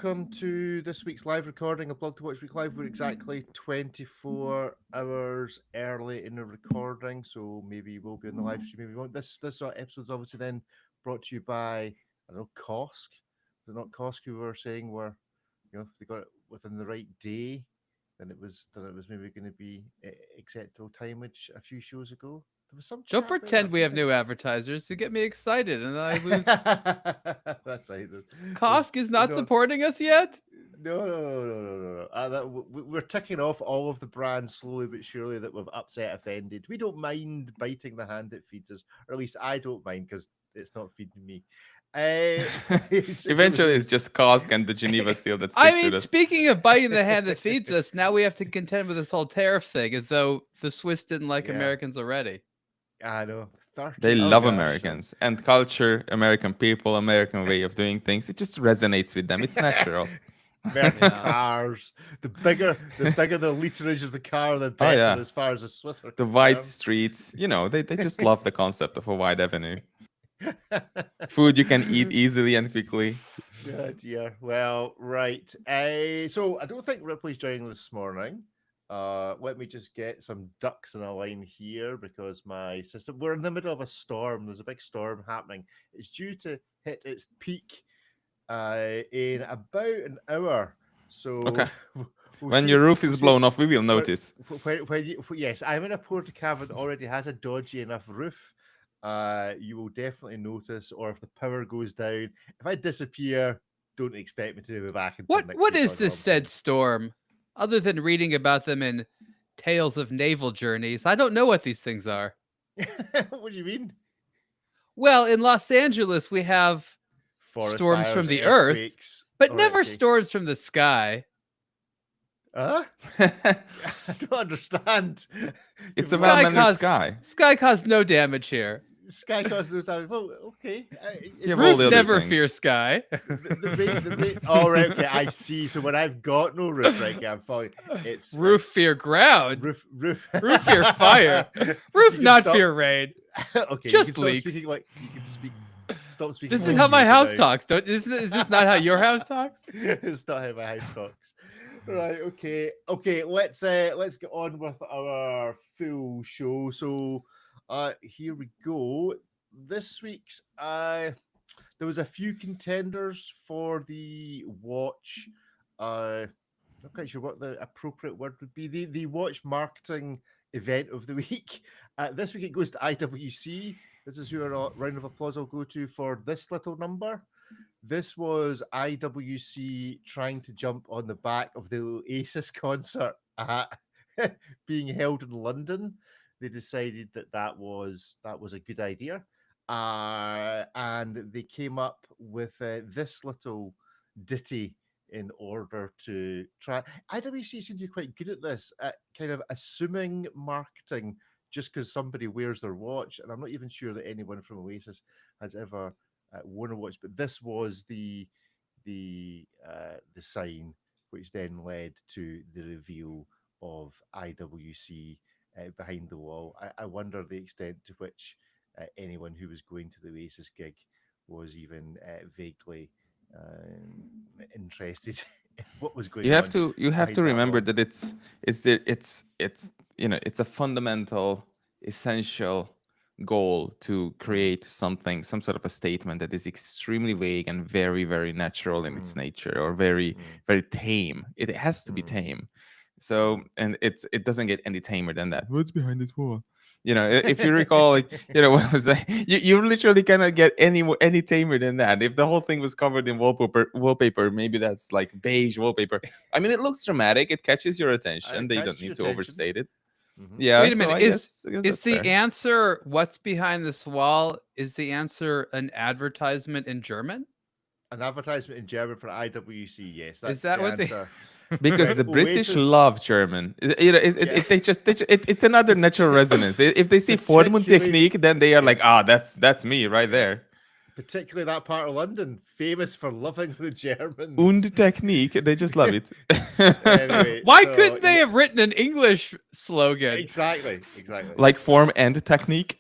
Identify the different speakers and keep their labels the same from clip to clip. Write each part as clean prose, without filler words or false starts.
Speaker 1: welcome to this week's live recording of Blog to Watch Week Live. We're exactly 24 hours early in the recording, so maybe we'll be on the live stream. Maybe we won't. This episode's obviously then brought to you by, I don't know, Kosk. Is it not Kosk who were saying were, if they got it within the right day, then it was maybe going to be acceptable timeage a few shows ago. There was some
Speaker 2: Don't
Speaker 1: chat about that.
Speaker 2: pretend we have new advertisers. You get me excited, and then I lose.
Speaker 1: That's right.
Speaker 2: Kosk is not supporting us yet.
Speaker 1: No. We're ticking off all of the brands slowly but surely that we've upset, offended. We don't mind biting the hand that feeds us, or at least I don't mind because it's not feeding me.
Speaker 3: Eventually, it's just Kosk and the Geneva Seal that sticks with us.
Speaker 2: Speaking of biting the hand that feeds us, now we have to contend with this whole tariff thing, as though the Swiss didn't like Americans already.
Speaker 1: I know.
Speaker 3: They love Americans and culture, American people, American way of doing things. It just resonates with them. It's natural.
Speaker 1: American cars. The bigger the literage of the car, the better as far as the Swiss are concerned.
Speaker 3: The wide streets. They just love the concept of a wide avenue. Food you can eat easily and quickly.
Speaker 1: Yeah. Well, right. So I don't think Ripley's joining this morning. Let me just get some ducks in a line here because my system. We're in the middle of a storm. There's a big storm happening. It's due to hit its peak in about an hour. So
Speaker 3: okay. When your roof is blown off, we will notice.
Speaker 1: Yes, I'm in a porta cabin that already has a dodgy enough roof. You will definitely notice, or if the power goes down, if I disappear, don't expect me to be back.
Speaker 2: What is this said storm? Other than reading about them in tales of naval journeys, I don't know what these things are.
Speaker 1: What do you mean?
Speaker 2: Well, in Los Angeles, we have storms from the earth, but never storms from the sky.
Speaker 1: I don't understand.
Speaker 3: It's a well-mannered sky.
Speaker 2: Sky caused no damage here.
Speaker 1: Sky caused no damage. Well, okay.
Speaker 2: Roof never fear sky.
Speaker 1: The rain. Oh, right. Okay, I see. So when I've got no roof, right? Okay, I'm following. It's
Speaker 2: roof fear ground.
Speaker 1: Roof
Speaker 2: fear fire. Roof not fear rain.
Speaker 1: Okay.
Speaker 2: Just leaks.
Speaker 1: You can speak. Stop speaking.
Speaker 2: This is how my house talks. Is this not how your house talks?
Speaker 1: It's not how my house talks. Right, okay. Let's get on with our full show. So, here we go. This week's there was a few contenders for the watch. I'm not quite sure what the appropriate word would be. The watch marketing event of the week. This week it goes to IWC. This is who a round of applause I'll go to for this little number. This was IWC trying to jump on the back of the Oasis concert being held in London. They decided that was a good idea, and they came up with this little ditty in order to try. IWC seem to be quite good at this, at kind of assuming marketing just because somebody wears their watch, and I'm not even sure that anyone from Oasis has ever worn a watch, but this was the sign which then led to the reveal of IWC behind the wall. I wonder the extent to which anyone who was going to the Oasis gig was even vaguely interested in what was going on.
Speaker 3: You have to remember that it's a fundamental, essential goal to create some sort of a statement that is extremely vague and very, very natural in its nature, or very, very tame. It has to be tame. So, and it doesn't get any tamer than that. What's behind this wall? If you recall, what was that? You literally cannot get any tamer than that. If the whole thing was covered in wallpaper, maybe that's like beige wallpaper. I mean, it looks dramatic. It catches your attention. They don't need to overstate it. Yeah.
Speaker 2: Wait a minute. Is the answer what's behind this wall? Is the answer an advertisement in German?
Speaker 1: An advertisement in German for IWC? Yes.
Speaker 2: That's is that
Speaker 1: the
Speaker 2: what
Speaker 1: answer.
Speaker 3: Because the British love German. It's another natural resonance. If they see Vormund Technique, then they are like, that's me right there.
Speaker 1: Particularly that part of London, famous for loving the Germans.
Speaker 3: Und Technique, they just love it.
Speaker 1: Anyway,
Speaker 2: why couldn't they have written an English slogan?
Speaker 1: Exactly.
Speaker 3: Like Form and Technique.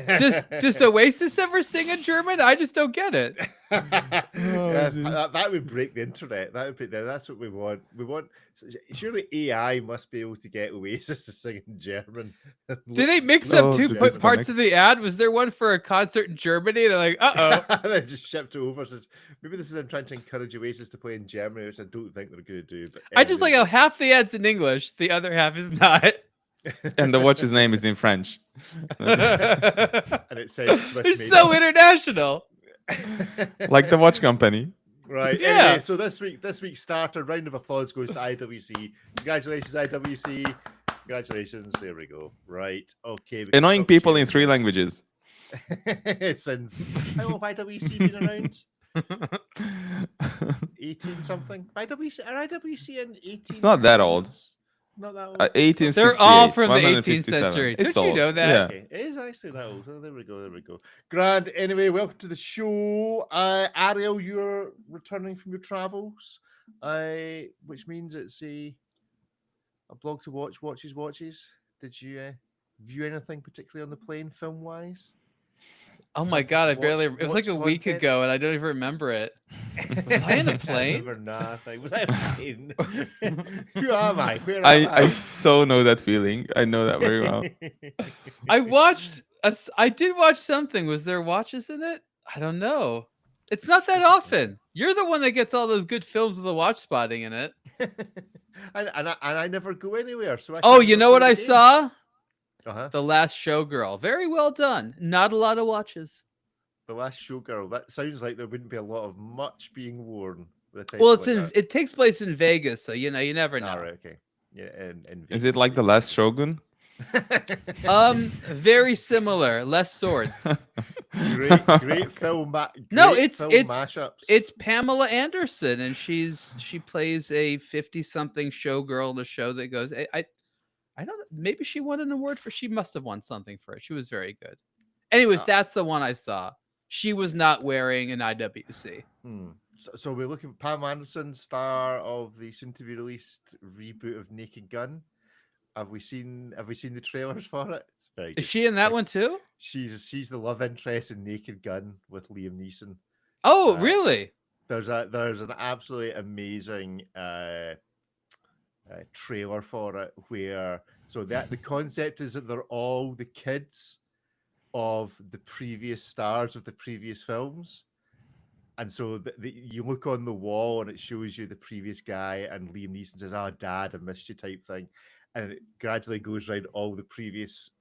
Speaker 2: Does Oasis ever sing in German? I just don't get it.
Speaker 1: Yes, that would break the internet. That would be there. That's what we want. We want. Surely AI must be able to get Oasis to sing in German.
Speaker 2: Did they mix up two parts of the ad? Was there one for a concert in Germany? They're like,
Speaker 1: they just shipped it over. Says maybe this is them trying to encourage Oasis to play in Germany, which I don't think they're going to do. But
Speaker 2: I just like how half the ad's in English, the other half is not.
Speaker 3: And the watch's name is in French.
Speaker 1: And it says Swiss
Speaker 2: it's
Speaker 1: made
Speaker 2: so international.
Speaker 3: Like the watch company.
Speaker 1: Right.
Speaker 2: Yeah.
Speaker 1: Anyway, so this week's starter, round of applause goes to IWC. Congratulations, IWC. Congratulations. There we go. Right. Okay.
Speaker 3: Annoying people in 3 languages.
Speaker 1: Since how long have IWC been around? 18 something. IWC are IWC in 18?
Speaker 3: It's not that old.
Speaker 1: Not that old.
Speaker 3: 1868.
Speaker 2: They're all from the 18th century.
Speaker 3: It's
Speaker 2: Don't you know that?
Speaker 3: Yeah.
Speaker 1: Okay. It is actually that old. Oh, there we go. There we go. Grand. Anyway, welcome to the show. Ariel, you're returning from your travels, which means it's a blog to watch. Watches. Did you view anything particularly on the plane, film wise?
Speaker 2: Oh my god, it was like a week ago and I don't even remember it. Was I in a plane?
Speaker 1: I remember nothing. Was I in a plane? Who am I? Where am
Speaker 3: I so know that feeling. I know that very well.
Speaker 2: I did watch something. Was there watches in it? I don't know. It's not that often. You're the one that gets all those good films with the watch spotting in it.
Speaker 1: and I never go anywhere. So
Speaker 2: you know what I saw?
Speaker 1: Uh-huh.
Speaker 2: The Last Showgirl. Very well done. Not a lot of watches.
Speaker 1: The Last Showgirl. That sounds like there wouldn't be a lot of much being worn.
Speaker 2: Well, it takes place in Vegas, so you never know.
Speaker 1: All right, okay. Yeah, in Vegas.
Speaker 3: Is it like The Last Shogun?
Speaker 2: Very similar. Less swords.
Speaker 1: Great film. Mashups.
Speaker 2: It's Pamela Anderson, and she plays a 50-something showgirl in a show that goes. I don't know. Maybe she won an award for. She must have won something for it. She was very good. Anyways, that's the one I saw. She was not wearing an IWC.
Speaker 1: So we're looking at Pam Anderson, star of the soon-to-be-released reboot of Naked Gun. Have we seen the trailers for it? It's very good.
Speaker 2: Is she in that one too?
Speaker 1: She's the love interest in Naked Gun with Liam Neeson.
Speaker 2: Oh, really?
Speaker 1: There's an absolutely amazing trailer for it where the concept is that they're all the kids of the previous stars of the previous films, and so you look on the wall and it shows you the previous guy, and Liam Neeson says, "Oh, Dad, I missed you," type thing, and it gradually goes around all the previous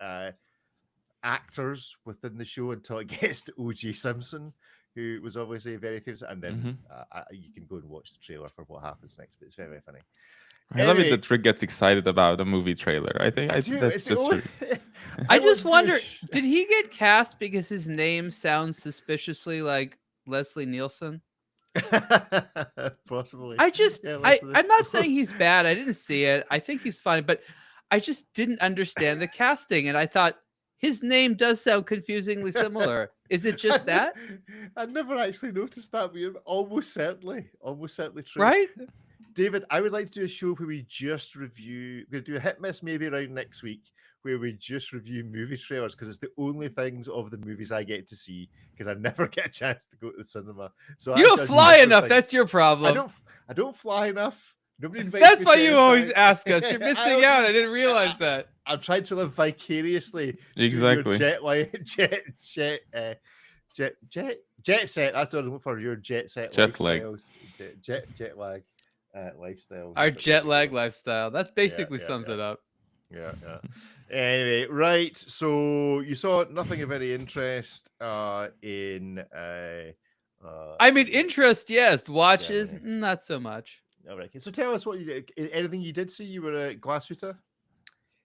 Speaker 1: actors within the show until it gets to O.J. Simpson, who was obviously very famous, and then you can go and watch the trailer for what happens next. But it's very, very funny.
Speaker 3: I love it that Rick gets excited about a movie trailer. I think that's just true.
Speaker 2: I just wonder, did he get cast because his name sounds suspiciously like Leslie Nielsen?
Speaker 1: Possibly.
Speaker 2: I'm not saying he's bad. I didn't see it. I think he's fine, but I just didn't understand the casting, and I thought his name does sound confusingly similar. Is it just that?
Speaker 1: I never actually noticed that, but you're almost certainly true.
Speaker 2: Right?
Speaker 1: David, I would like to do a show where we just review. We're going to do a hit miss maybe around next week, where we just review movie trailers, because it's the only things of the movies I get to see, because I never get a chance to go to the cinema. So
Speaker 2: you don't fly enough. That's your problem.
Speaker 1: I don't fly enough. Nobody invites
Speaker 2: That's
Speaker 1: me
Speaker 2: why
Speaker 1: to
Speaker 2: you
Speaker 1: anything.
Speaker 2: always ask us. You're missing out. I didn't realize that.
Speaker 1: I'm trying to live vicariously.
Speaker 3: Exactly.
Speaker 1: Jet set. That's what I'm looking for. Your jet set.
Speaker 3: Jet lag.
Speaker 1: Jet lag. Lifestyle.
Speaker 2: Our jet lag lifestyle. That basically sums it up.
Speaker 1: Yeah. Anyway, right. So you saw nothing of any interest in.
Speaker 2: I mean, interest, yes. Watches, not so much.
Speaker 1: All right. So tell us what you did. Anything you did see? You were at Glashütte?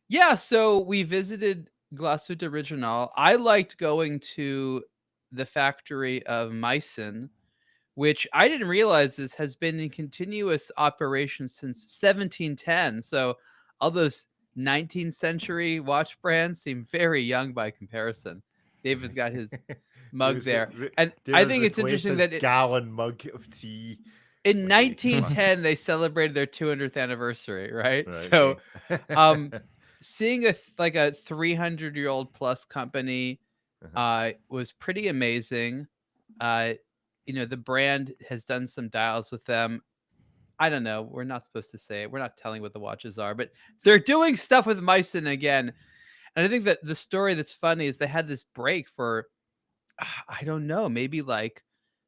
Speaker 2: Yeah. So we visited Glashütte Original. I liked going to the factory of Meissen, which I didn't realize has been in continuous operation since 1710. So all those 19th century watch brands seem very young by comparison. David's got his mug there. And I think it's interesting that
Speaker 1: gallon mug of tea.
Speaker 2: In 1910, they celebrated their 200th anniversary, right? So seeing a 300-year-old plus company was pretty amazing. the brand has done some dials with them. I don't know. We're not supposed to say it. We're not telling what the watches are, but they're doing stuff with Meissen again. And I think that the story that's funny is they had this break for, I don't know, maybe like,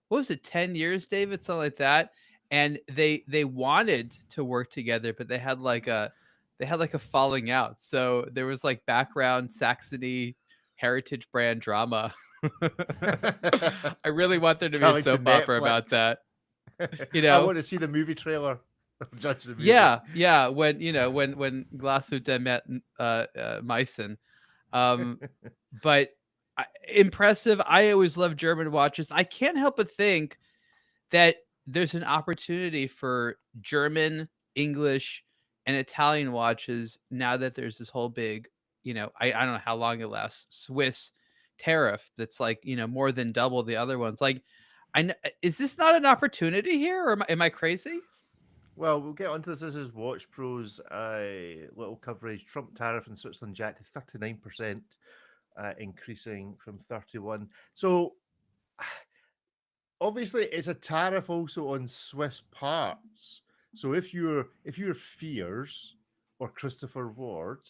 Speaker 2: what was it, 10 years, David? Something like that. And they wanted to work together, but they had like a falling out. So there was like background Saxony heritage brand drama. I really want there to be a
Speaker 1: Coming to
Speaker 2: soap opera about
Speaker 1: Netflix.
Speaker 2: that.
Speaker 1: I want to see the movie trailer. Judge the movie.
Speaker 2: Yeah. When when Glashütte met Meissen, but impressive. I always love German watches. I can't help but think that there's an opportunity for German, English, and Italian watches now that there's this whole big, I don't know how long it lasts, Swiss tariff that's like, more than double the other ones. Like, is this not an opportunity here, or am I crazy?
Speaker 1: Well, we'll get onto this. This is Watch Pro's little coverage. Trump tariff in Switzerland jacked to 39%, increasing from 31. So obviously it's a tariff also on Swiss parts. So if you're Fears or Christopher Ward,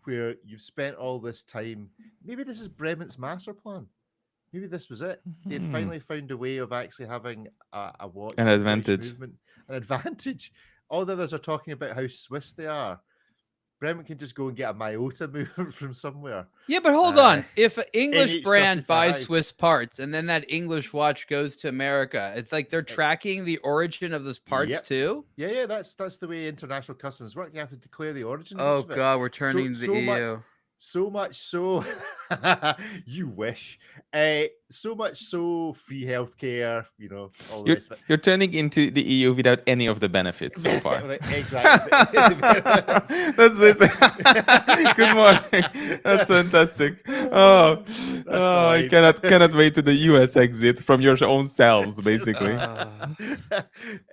Speaker 1: where you've spent all this time, maybe this is Brement's master plan. Maybe this was it. They'd finally found a way of actually having a watch,
Speaker 3: An advantage.
Speaker 1: movement, an advantage. All the others are talking about how Swiss they are. Bremen can just go and get a Miyota movement from somewhere.
Speaker 2: Yeah, but hold on. If an English brand
Speaker 1: NH35.
Speaker 2: buys Swiss parts and then that English watch goes to America, it's like they're tracking the origin of those parts
Speaker 1: Yep.
Speaker 2: too?
Speaker 1: Yeah, that's the way international customs work. You have to declare the origin.
Speaker 2: Oh
Speaker 1: of it.
Speaker 2: God, we're turning to the EU.
Speaker 1: So much so, you wish. So much so, free healthcare. All the rest of it.
Speaker 3: You're turning into the EU without any of the benefits so far.
Speaker 1: Exactly.
Speaker 3: That's it. Good morning. That's fantastic. I cannot wait to the US exit from your own selves, basically.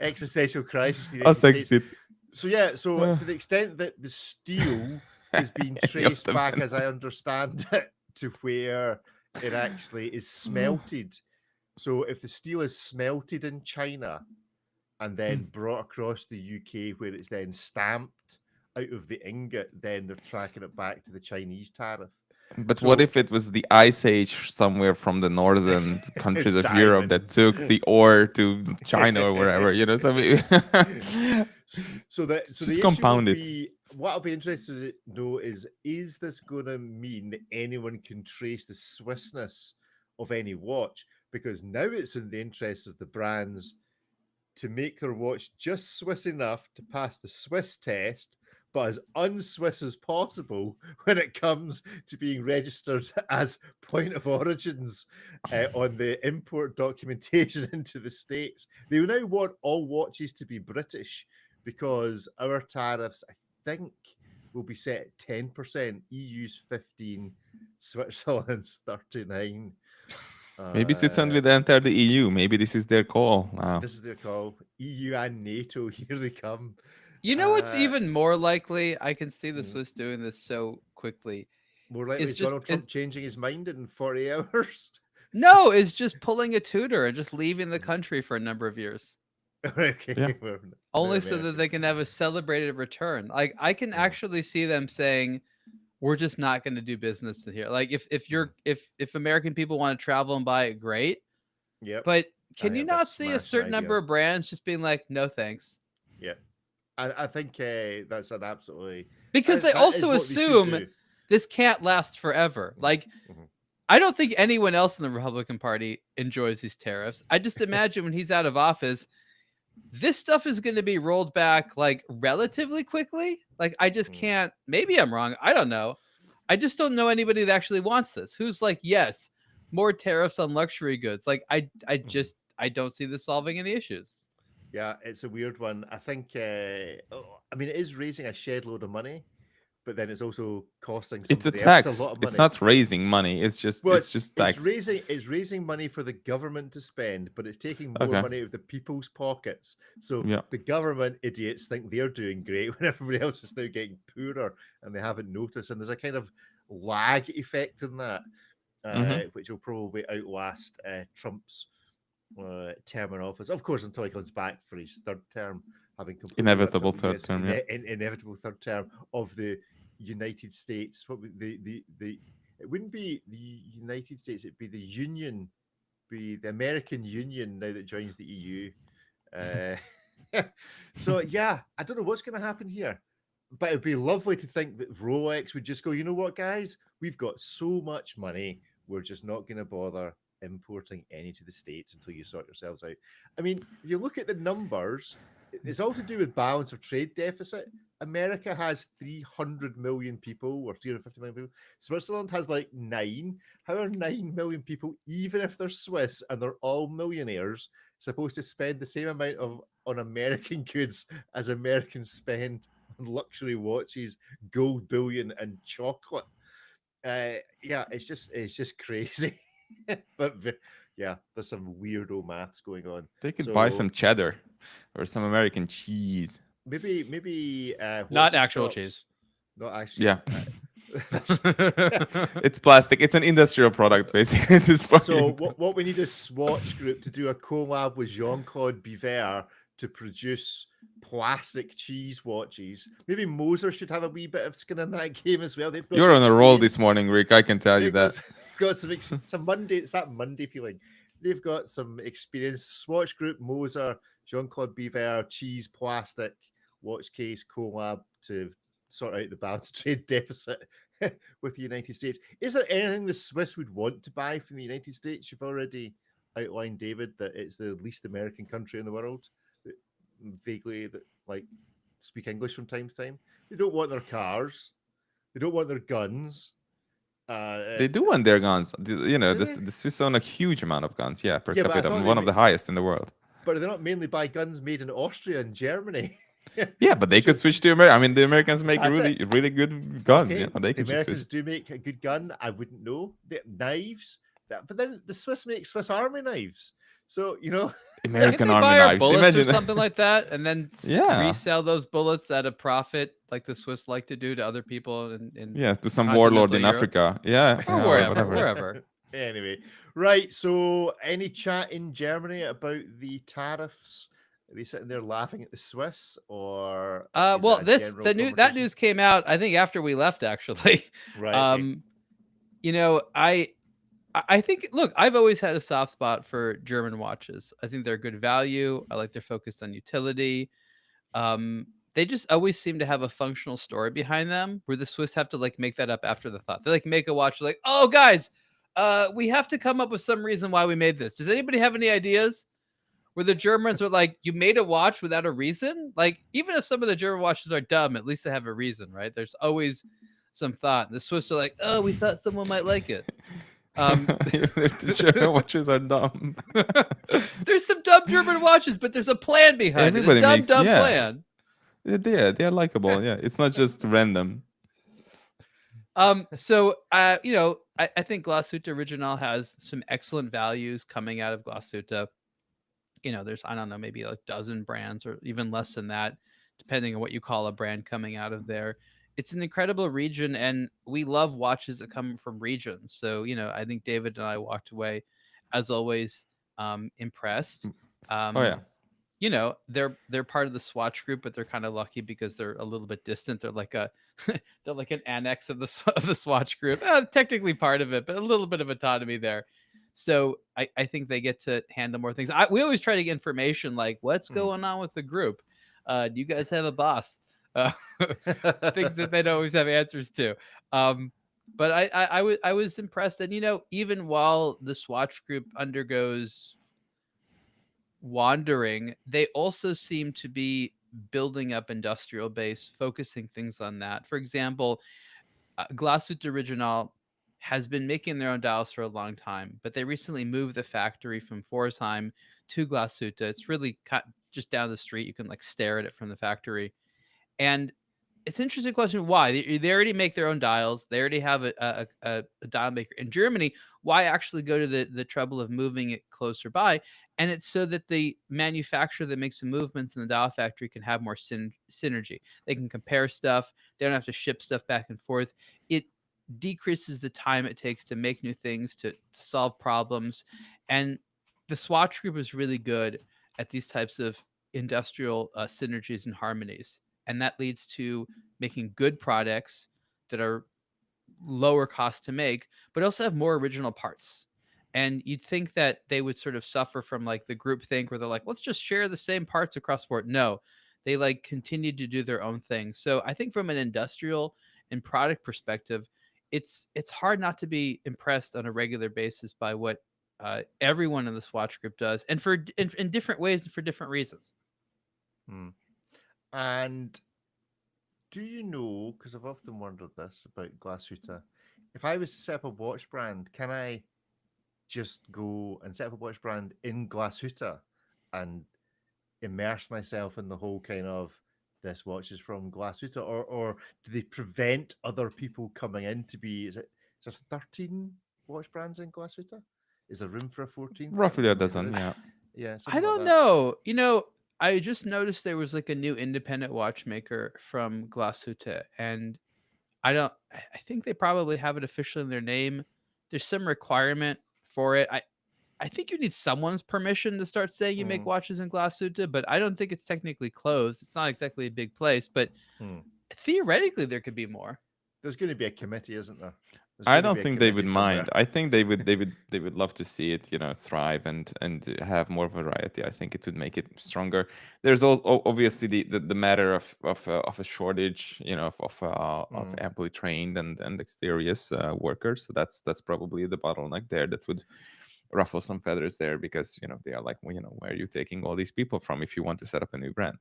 Speaker 1: Existential crisis.
Speaker 3: Us exit.
Speaker 1: So to the extent that the steel is being traced back, as I understand it, to where it actually is smelted. So if the steel is smelted in China and then brought across the UK, where it's then stamped out of the ingot, then they're tracking it back to the Chinese tariff.
Speaker 3: But what if it was the Ice Age somewhere from the northern countries of Europe that took the ore to China or wherever,
Speaker 1: So the issue
Speaker 3: compounded.
Speaker 1: will be, what I'll be interested to know is this going to mean that anyone can trace the Swissness of any watch? Because now it's in the interest of the brands to make their watch just Swiss enough to pass the Swiss test, but as un-Swiss as possible when it comes to being registered as point of origins on the import documentation into the States. They now want all watches to be British because our tariffs, I think, will be set at 10%, EU's 15%, Switzerland's 39%.
Speaker 3: Maybe Switzerland will enter the EU. Maybe this is their call. Wow.
Speaker 1: This is their call. EU and NATO, here they come.
Speaker 2: You know what's even more likely? I can see the Swiss doing this so quickly.
Speaker 1: More likely Donald Trump changing his mind in 40 hours?
Speaker 2: No, it's just pulling a Tudor and just leaving the country for a number of years.
Speaker 1: Okay.
Speaker 3: Yeah.
Speaker 2: Only so that they can have a celebrated return. Like, I can actually see them saying, we're just not going to do business in here. Like, if American people want to travel and buy it, great.
Speaker 1: Yeah.
Speaker 2: But can you not see a certain number of brands just being like, no thanks?
Speaker 1: Yeah. I think that's an absolutely...
Speaker 2: Because they also assume this can't last forever. Like, I don't think anyone else in the Republican Party enjoys these tariffs. I just imagine when he's out of office, this stuff is going to be rolled back like relatively quickly. Like, I just can't, maybe I'm wrong. I don't know. I just don't know anybody that actually wants this. Who's like, yes, more tariffs on luxury goods. Like, I don't see this solving any issues.
Speaker 1: Yeah, it's a weird one. I think, it is raising a shed load of money, but then it's also costing
Speaker 3: it's a
Speaker 1: somebody
Speaker 3: tax.
Speaker 1: else a lot of money.
Speaker 3: It's not raising money. It's just tax.
Speaker 1: It's raising money for the government to spend, but it's taking more money out of the people's pockets. So the government idiots think they're doing great when everybody else is now getting poorer and they haven't noticed. And there's a kind of lag effect in that, which will probably outlast Trump's term in office. Of course, until he comes back for his third term, having completely
Speaker 3: Inevitable
Speaker 1: ripped up
Speaker 3: third term, yeah.
Speaker 1: inevitable third term of the United States. What would the it wouldn't be the United States, it'd be the Union, be the American Union now that joins the EU. So yeah, I don't know what's going to happen here, but it'd be lovely to think that Rolex would just go, you know what, guys, we've got so much money, we're just not going to bother importing any to the States until you sort yourselves out. I mean, if you look at the numbers, it's all to do with balance of trade deficit. America has 300 million people or 350 million people. Switzerland has like 9. How are 9 million people, even if they're Swiss and they're all millionaires, supposed to spend the same amount on American goods as Americans spend on luxury watches, gold bullion, and chocolate? Yeah, it's just crazy. But yeah, there's some weirdo maths going on.
Speaker 3: They could buy some cheddar or some American cheese.
Speaker 1: Maybe
Speaker 2: not actual cheese.
Speaker 1: Not actually.
Speaker 3: Yeah. It's plastic. It's an industrial product, basically. At this point.
Speaker 1: So what we need is Swatch Group to do a collab with Jean-Claude Biver to produce plastic cheese watches. Maybe Moser should have a wee bit of skin in that game as well. They've got
Speaker 3: You're on a roll this morning, Rick. I can tell you that.
Speaker 1: Got some. It's a Monday. It's that Monday feeling. They've got some experience. Swatch Group, Moser, Jean-Claude Biver, cheese, plastic, watch case collab to sort out the balance trade deficit with the United States. Is there anything the Swiss would want to buy from the United States? You've already outlined, David, that it's the least American country in the world. Vaguely, that like speak English from time to time. They don't want their cars. They don't want their guns.
Speaker 3: They do want their guns. You know,
Speaker 1: Do
Speaker 3: the Swiss own a huge amount of guns. Yeah, per
Speaker 1: Yeah, but I
Speaker 3: capita,
Speaker 1: thought they
Speaker 3: one of the highest in the world.
Speaker 1: But they not mainly buy guns made in Austria and Germany.
Speaker 3: Yeah, but they could switch to America. I mean, the Americans make
Speaker 1: That's
Speaker 3: really, really good guns.
Speaker 1: Okay,
Speaker 3: You know, they
Speaker 1: the
Speaker 3: could just switch.
Speaker 1: Americans do make a good gun. I wouldn't know. They have knives, but then the Swiss make Swiss Army knives. So you know,
Speaker 3: American
Speaker 2: they
Speaker 3: Army
Speaker 2: buy our
Speaker 3: knives.
Speaker 2: bullets
Speaker 3: Imagine
Speaker 2: or
Speaker 3: that.
Speaker 2: something like that, and then
Speaker 3: Yeah.
Speaker 2: resell those bullets at a profit, like the Swiss like to do to other people. In
Speaker 3: Yeah, to some warlord in
Speaker 2: Europe.
Speaker 3: Africa. Yeah,
Speaker 2: or
Speaker 3: yeah,
Speaker 2: wherever.
Speaker 1: Anyway, right. So, any chat in Germany about the tariffs? Are they sitting there laughing at the Swiss, or is
Speaker 2: Well,
Speaker 1: it a general
Speaker 2: that
Speaker 1: conversation?
Speaker 2: news came out, I think, after we left, actually.
Speaker 1: Right. Okay.
Speaker 2: You know, I think, look, I've always had a soft spot for German watches. I think they're good value. I like their focus on utility. They just always seem to have a functional story behind them, where the Swiss have to like make that up after the thought. They like make a watch like, oh guys, we have to come up with some reason why we made this. Does anybody have any ideas? Where the Germans are like, you made a watch without a reason? Like, even if some of the German watches are dumb, at least they have a reason, right? There's always some thought. The Swiss are like, oh, we thought someone might like it.
Speaker 3: Even if the German watches are dumb.
Speaker 2: There's some dumb German watches, but there's a plan behind
Speaker 3: Everybody
Speaker 2: it. A
Speaker 3: makes-
Speaker 2: dumb
Speaker 3: yeah.
Speaker 2: plan.
Speaker 3: They're likable. Yeah, it's not just random.
Speaker 2: So you know, I think Glashütte Original has some excellent values coming out of Glashütte. You know, there's, I don't know, maybe like a dozen brands or even less than that, depending on what you call a brand coming out of there. It's an incredible region, and we love watches that come from regions. So, you know, I think David and I walked away, as always, impressed.
Speaker 3: Oh yeah.
Speaker 2: You know, they're part of the Swatch Group, but they're kind of lucky because they're a little bit distant. They're like they're like an annex of the Swatch Group, technically part of it, but a little bit of autonomy there. So I think they get to handle more things. We always try to get information like, what's going on with the group? Do you guys have a boss? Things that they don't always have answers to. But I was impressed, and you know, even while the Swatch Group undergoes wandering, they also seem to be building up industrial base, focusing things on that. For example, Glashütte Original has been making their own dials for a long time, but they recently moved the factory from Pforzheim to Glashütte. It's really just down the street. You can like stare at it from the factory. And it's an interesting question. Why? They already make their own dials. They already have a dial maker in Germany. Why actually go to the trouble of moving it closer by? And it's so that the manufacturer that makes the movements in the dial factory can have more synergy. They can compare stuff. They don't have to ship stuff back and forth. It decreases the time it takes to make new things, to solve problems. And the Swatch Group is really good at these types of industrial synergies and harmonies, and that leads to making good products that are lower cost to make, but also have more original parts. And you'd think that they would sort of suffer from like the group think where they're like, let's just share the same parts across the board. No, they like continue to do their own thing. So I think from an industrial and product perspective, it's hard not to be impressed on a regular basis by what everyone in the Swatch Group does, and for in different ways and for different reasons.
Speaker 1: And do you know, because I've often wondered this about Glashütte, if I was to set up a watch brand, can I just go and set up a watch brand in Glashütte and immerse myself in the whole kind of this watch is from Glashütte, or do they prevent other people coming in to be? Is there 13 watch brands in Glashütte? Is there room for a 14th?
Speaker 3: Roughly a dozen, yeah.
Speaker 1: Yeah,
Speaker 2: I
Speaker 1: something
Speaker 2: don't
Speaker 1: like that.
Speaker 2: know. You know, I just noticed there was like a new independent watchmaker from Glashütte, and I think they probably have it officially in their name. There's some requirement for it. I think you need someone's permission to start saying you make watches in Glashütte, but I don't think it's technically closed. It's not exactly a big place, but theoretically there could be more.
Speaker 1: There's going to be a committee, isn't there?
Speaker 3: I don't think they would mind. I think they would love to see it, thrive and have more variety. I think it would make it stronger. There's obviously the matter of a shortage, of amply trained and experienced workers. So that's probably the bottleneck there that would ruffle some feathers there, because they are like, well, where are you taking all these people from if you want to set up a new brand?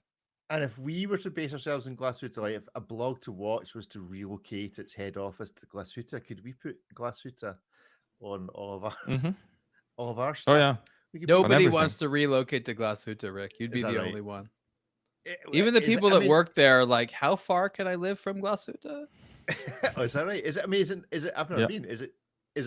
Speaker 1: And if we were to base ourselves in Glashütte, like if a Blog to Watch was to relocate its head office to Glashütte, could we put Glashütte on all of our stuff?
Speaker 3: Oh yeah.
Speaker 2: Nobody wants to relocate to Glashütte, Rick. You'd be the only one. Even the people that work there are like, how far can I live from Glashütte?
Speaker 1: Oh, is that right? Is it amazing? Is it? I've never been. Is it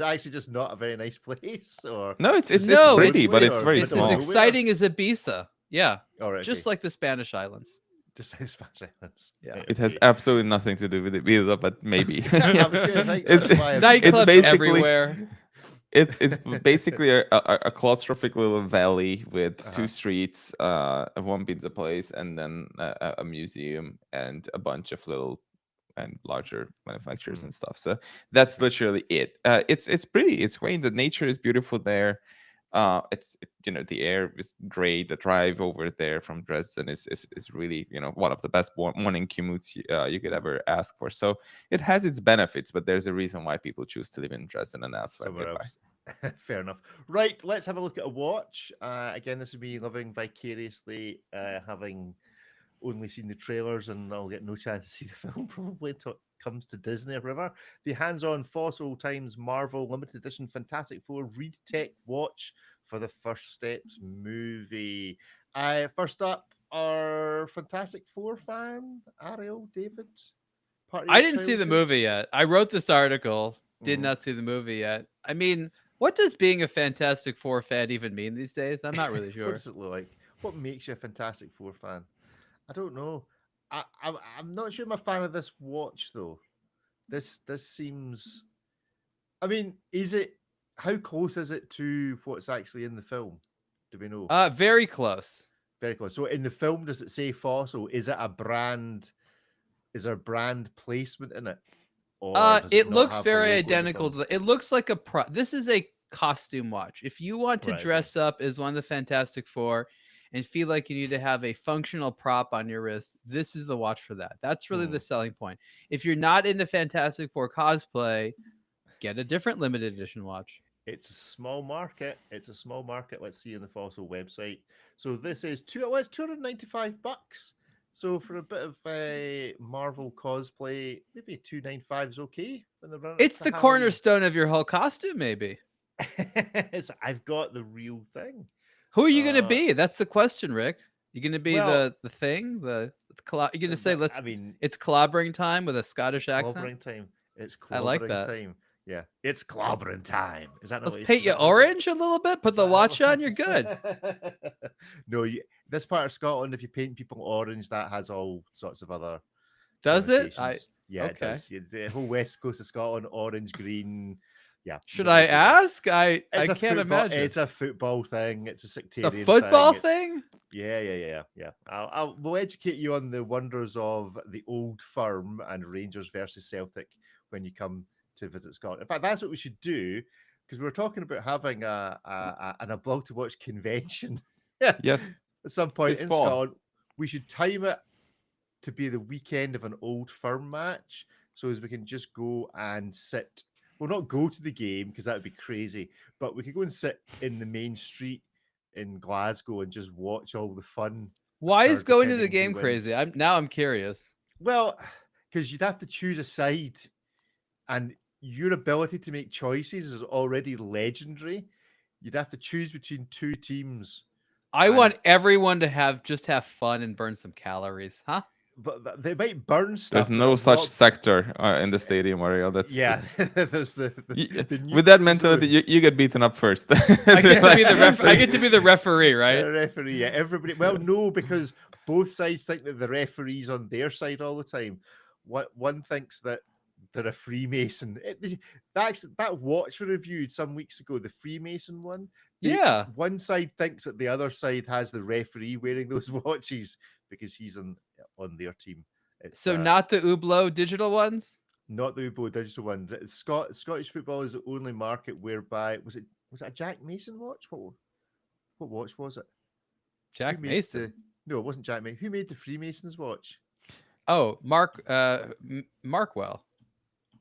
Speaker 1: actually just not a very nice place? Or
Speaker 3: no, it's pretty, but it's very small.
Speaker 2: It's as exciting as Ibiza. Yeah.
Speaker 1: All right.
Speaker 2: Just like the Spanish islands.
Speaker 1: Just like the Spanish islands.
Speaker 2: Yeah.
Speaker 3: It has absolutely nothing to do with Ibiza, but maybe.
Speaker 2: It's nightclubs everywhere.
Speaker 3: It's basically a claustrophic little valley with two streets, one pizza place, and then a museum and a bunch of little and larger manufacturers and stuff. So that's literally it. It's pretty. It's great. The nature is beautiful there. The air is great. The drive over there from Dresden is really one of the best morning commutes you could ever ask for. So it has its benefits, but there's a reason why people choose to live in Dresden and elsewhere nearby.
Speaker 1: Fair enough. Right, let's have a look at a watch. Again, this is me living vicariously, having only seen the trailers, and I'll get no chance to see the film probably until it comes to Disney or whatever. The hands-on Fossil Times Marvel limited edition Fantastic Four Reed Tech watch for the First Steps movie. First up, our Fantastic Four fan, Ariel David.
Speaker 2: I didn't see the movie yet. I wrote this article, did not see the movie yet. I mean, what does being a Fantastic Four fan even mean these days? I'm not really sure.
Speaker 1: What does it look like? What makes you a Fantastic Four fan? I don't know. I'm not sure I'm a fan of this watch though. This seems. I mean, is it? How close is it to what's actually in the film? Do we know?
Speaker 2: Very close.
Speaker 1: Very close. So in the film, does it say Fossil? Is it a brand? Is there brand placement in it?
Speaker 2: Or it looks very identical to. It looks like This is a costume watch. If you want to dress up as one of the Fantastic Four and feel like you need to have a functional prop on your wrist, this is the watch for that. That's really the selling point. If you're not into Fantastic Four cosplay, get a different limited edition watch.
Speaker 1: It's a small market. Let's see on the Fossil website. So this is $295. So for a bit of Marvel cosplay, maybe $295 is okay.
Speaker 2: It's the cornerstone of your whole costume, maybe.
Speaker 1: I've got the real thing.
Speaker 2: Who are you going to be? That's the question, Rick. You going to be the thing? You're going to say it's clobbering time with a Scottish accent.
Speaker 1: Clobbering time. It's clobbering
Speaker 2: I like that.
Speaker 1: time. Yeah, it's clobbering time. Is that?
Speaker 2: Let's paint you orange a little bit. Put the watch on. You're good.
Speaker 1: No, this part of Scotland, if you paint people orange, that has all sorts of other.
Speaker 2: Does it?
Speaker 1: Yeah, okay. It does. The whole west coast of Scotland, orange, green. Yeah.
Speaker 2: Should
Speaker 1: we're
Speaker 2: I
Speaker 1: gonna do that.
Speaker 2: ask? I
Speaker 1: It's a
Speaker 2: can't
Speaker 1: football,
Speaker 2: imagine.
Speaker 1: It's a football thing. It's a
Speaker 2: It's
Speaker 1: sectarian
Speaker 2: a football
Speaker 1: thing.
Speaker 2: thing?
Speaker 1: Yeah. We'll educate you on the wonders of the Old Firm and Rangers versus Celtic when you come to visit Scotland. In fact, that's what we should do because we were talking about having a blog to watch convention
Speaker 3: Yes,
Speaker 1: at some point
Speaker 3: this
Speaker 1: in
Speaker 3: fall.
Speaker 1: Scotland. We should time it to be the weekend of an Old Firm match so as we can just go and sit. Well, not go to the game because that would be crazy, but we could go and sit in the main street in Glasgow and just watch all the fun.
Speaker 2: Why is
Speaker 1: occur
Speaker 2: going to the
Speaker 1: depending
Speaker 2: game
Speaker 1: who
Speaker 2: crazy?
Speaker 1: wins.
Speaker 2: I'm curious.
Speaker 1: Well, because you'd have to choose a side, and your ability to make choices is already legendary. You'd have to choose between two teams,
Speaker 2: I
Speaker 1: And-
Speaker 2: want everyone to have fun and burn some calories, huh?
Speaker 1: but they might burn stuff.
Speaker 3: There's
Speaker 1: but
Speaker 3: no
Speaker 1: it'll
Speaker 3: such
Speaker 1: not-
Speaker 3: sector in the stadium, Ariel.
Speaker 1: Yeah, there's
Speaker 3: You-
Speaker 1: the
Speaker 3: with that
Speaker 1: neutral
Speaker 3: mentality,
Speaker 1: zone.
Speaker 3: you get beaten up first.
Speaker 2: I get to be the I get to be the referee, right?
Speaker 1: The referee, yeah. Everybody. Well, no, because both sides think that the referee's on their side all the time. One thinks that they're a Freemason. That watch we reviewed some weeks ago, the Freemason one.
Speaker 2: Yeah.
Speaker 1: One side thinks that the other side has the referee wearing those watches because he's on their team. It's,
Speaker 2: So not the Hublot digital ones?
Speaker 1: not the Ubo digital ones. It's Scottish football is the only market whereby was it a Jack Mason watch? What watch was it?
Speaker 2: Jack
Speaker 1: Who made
Speaker 2: Mason.
Speaker 1: No, it wasn't Jack Mason. Who made the Freemasons watch?
Speaker 2: Oh, Markwell.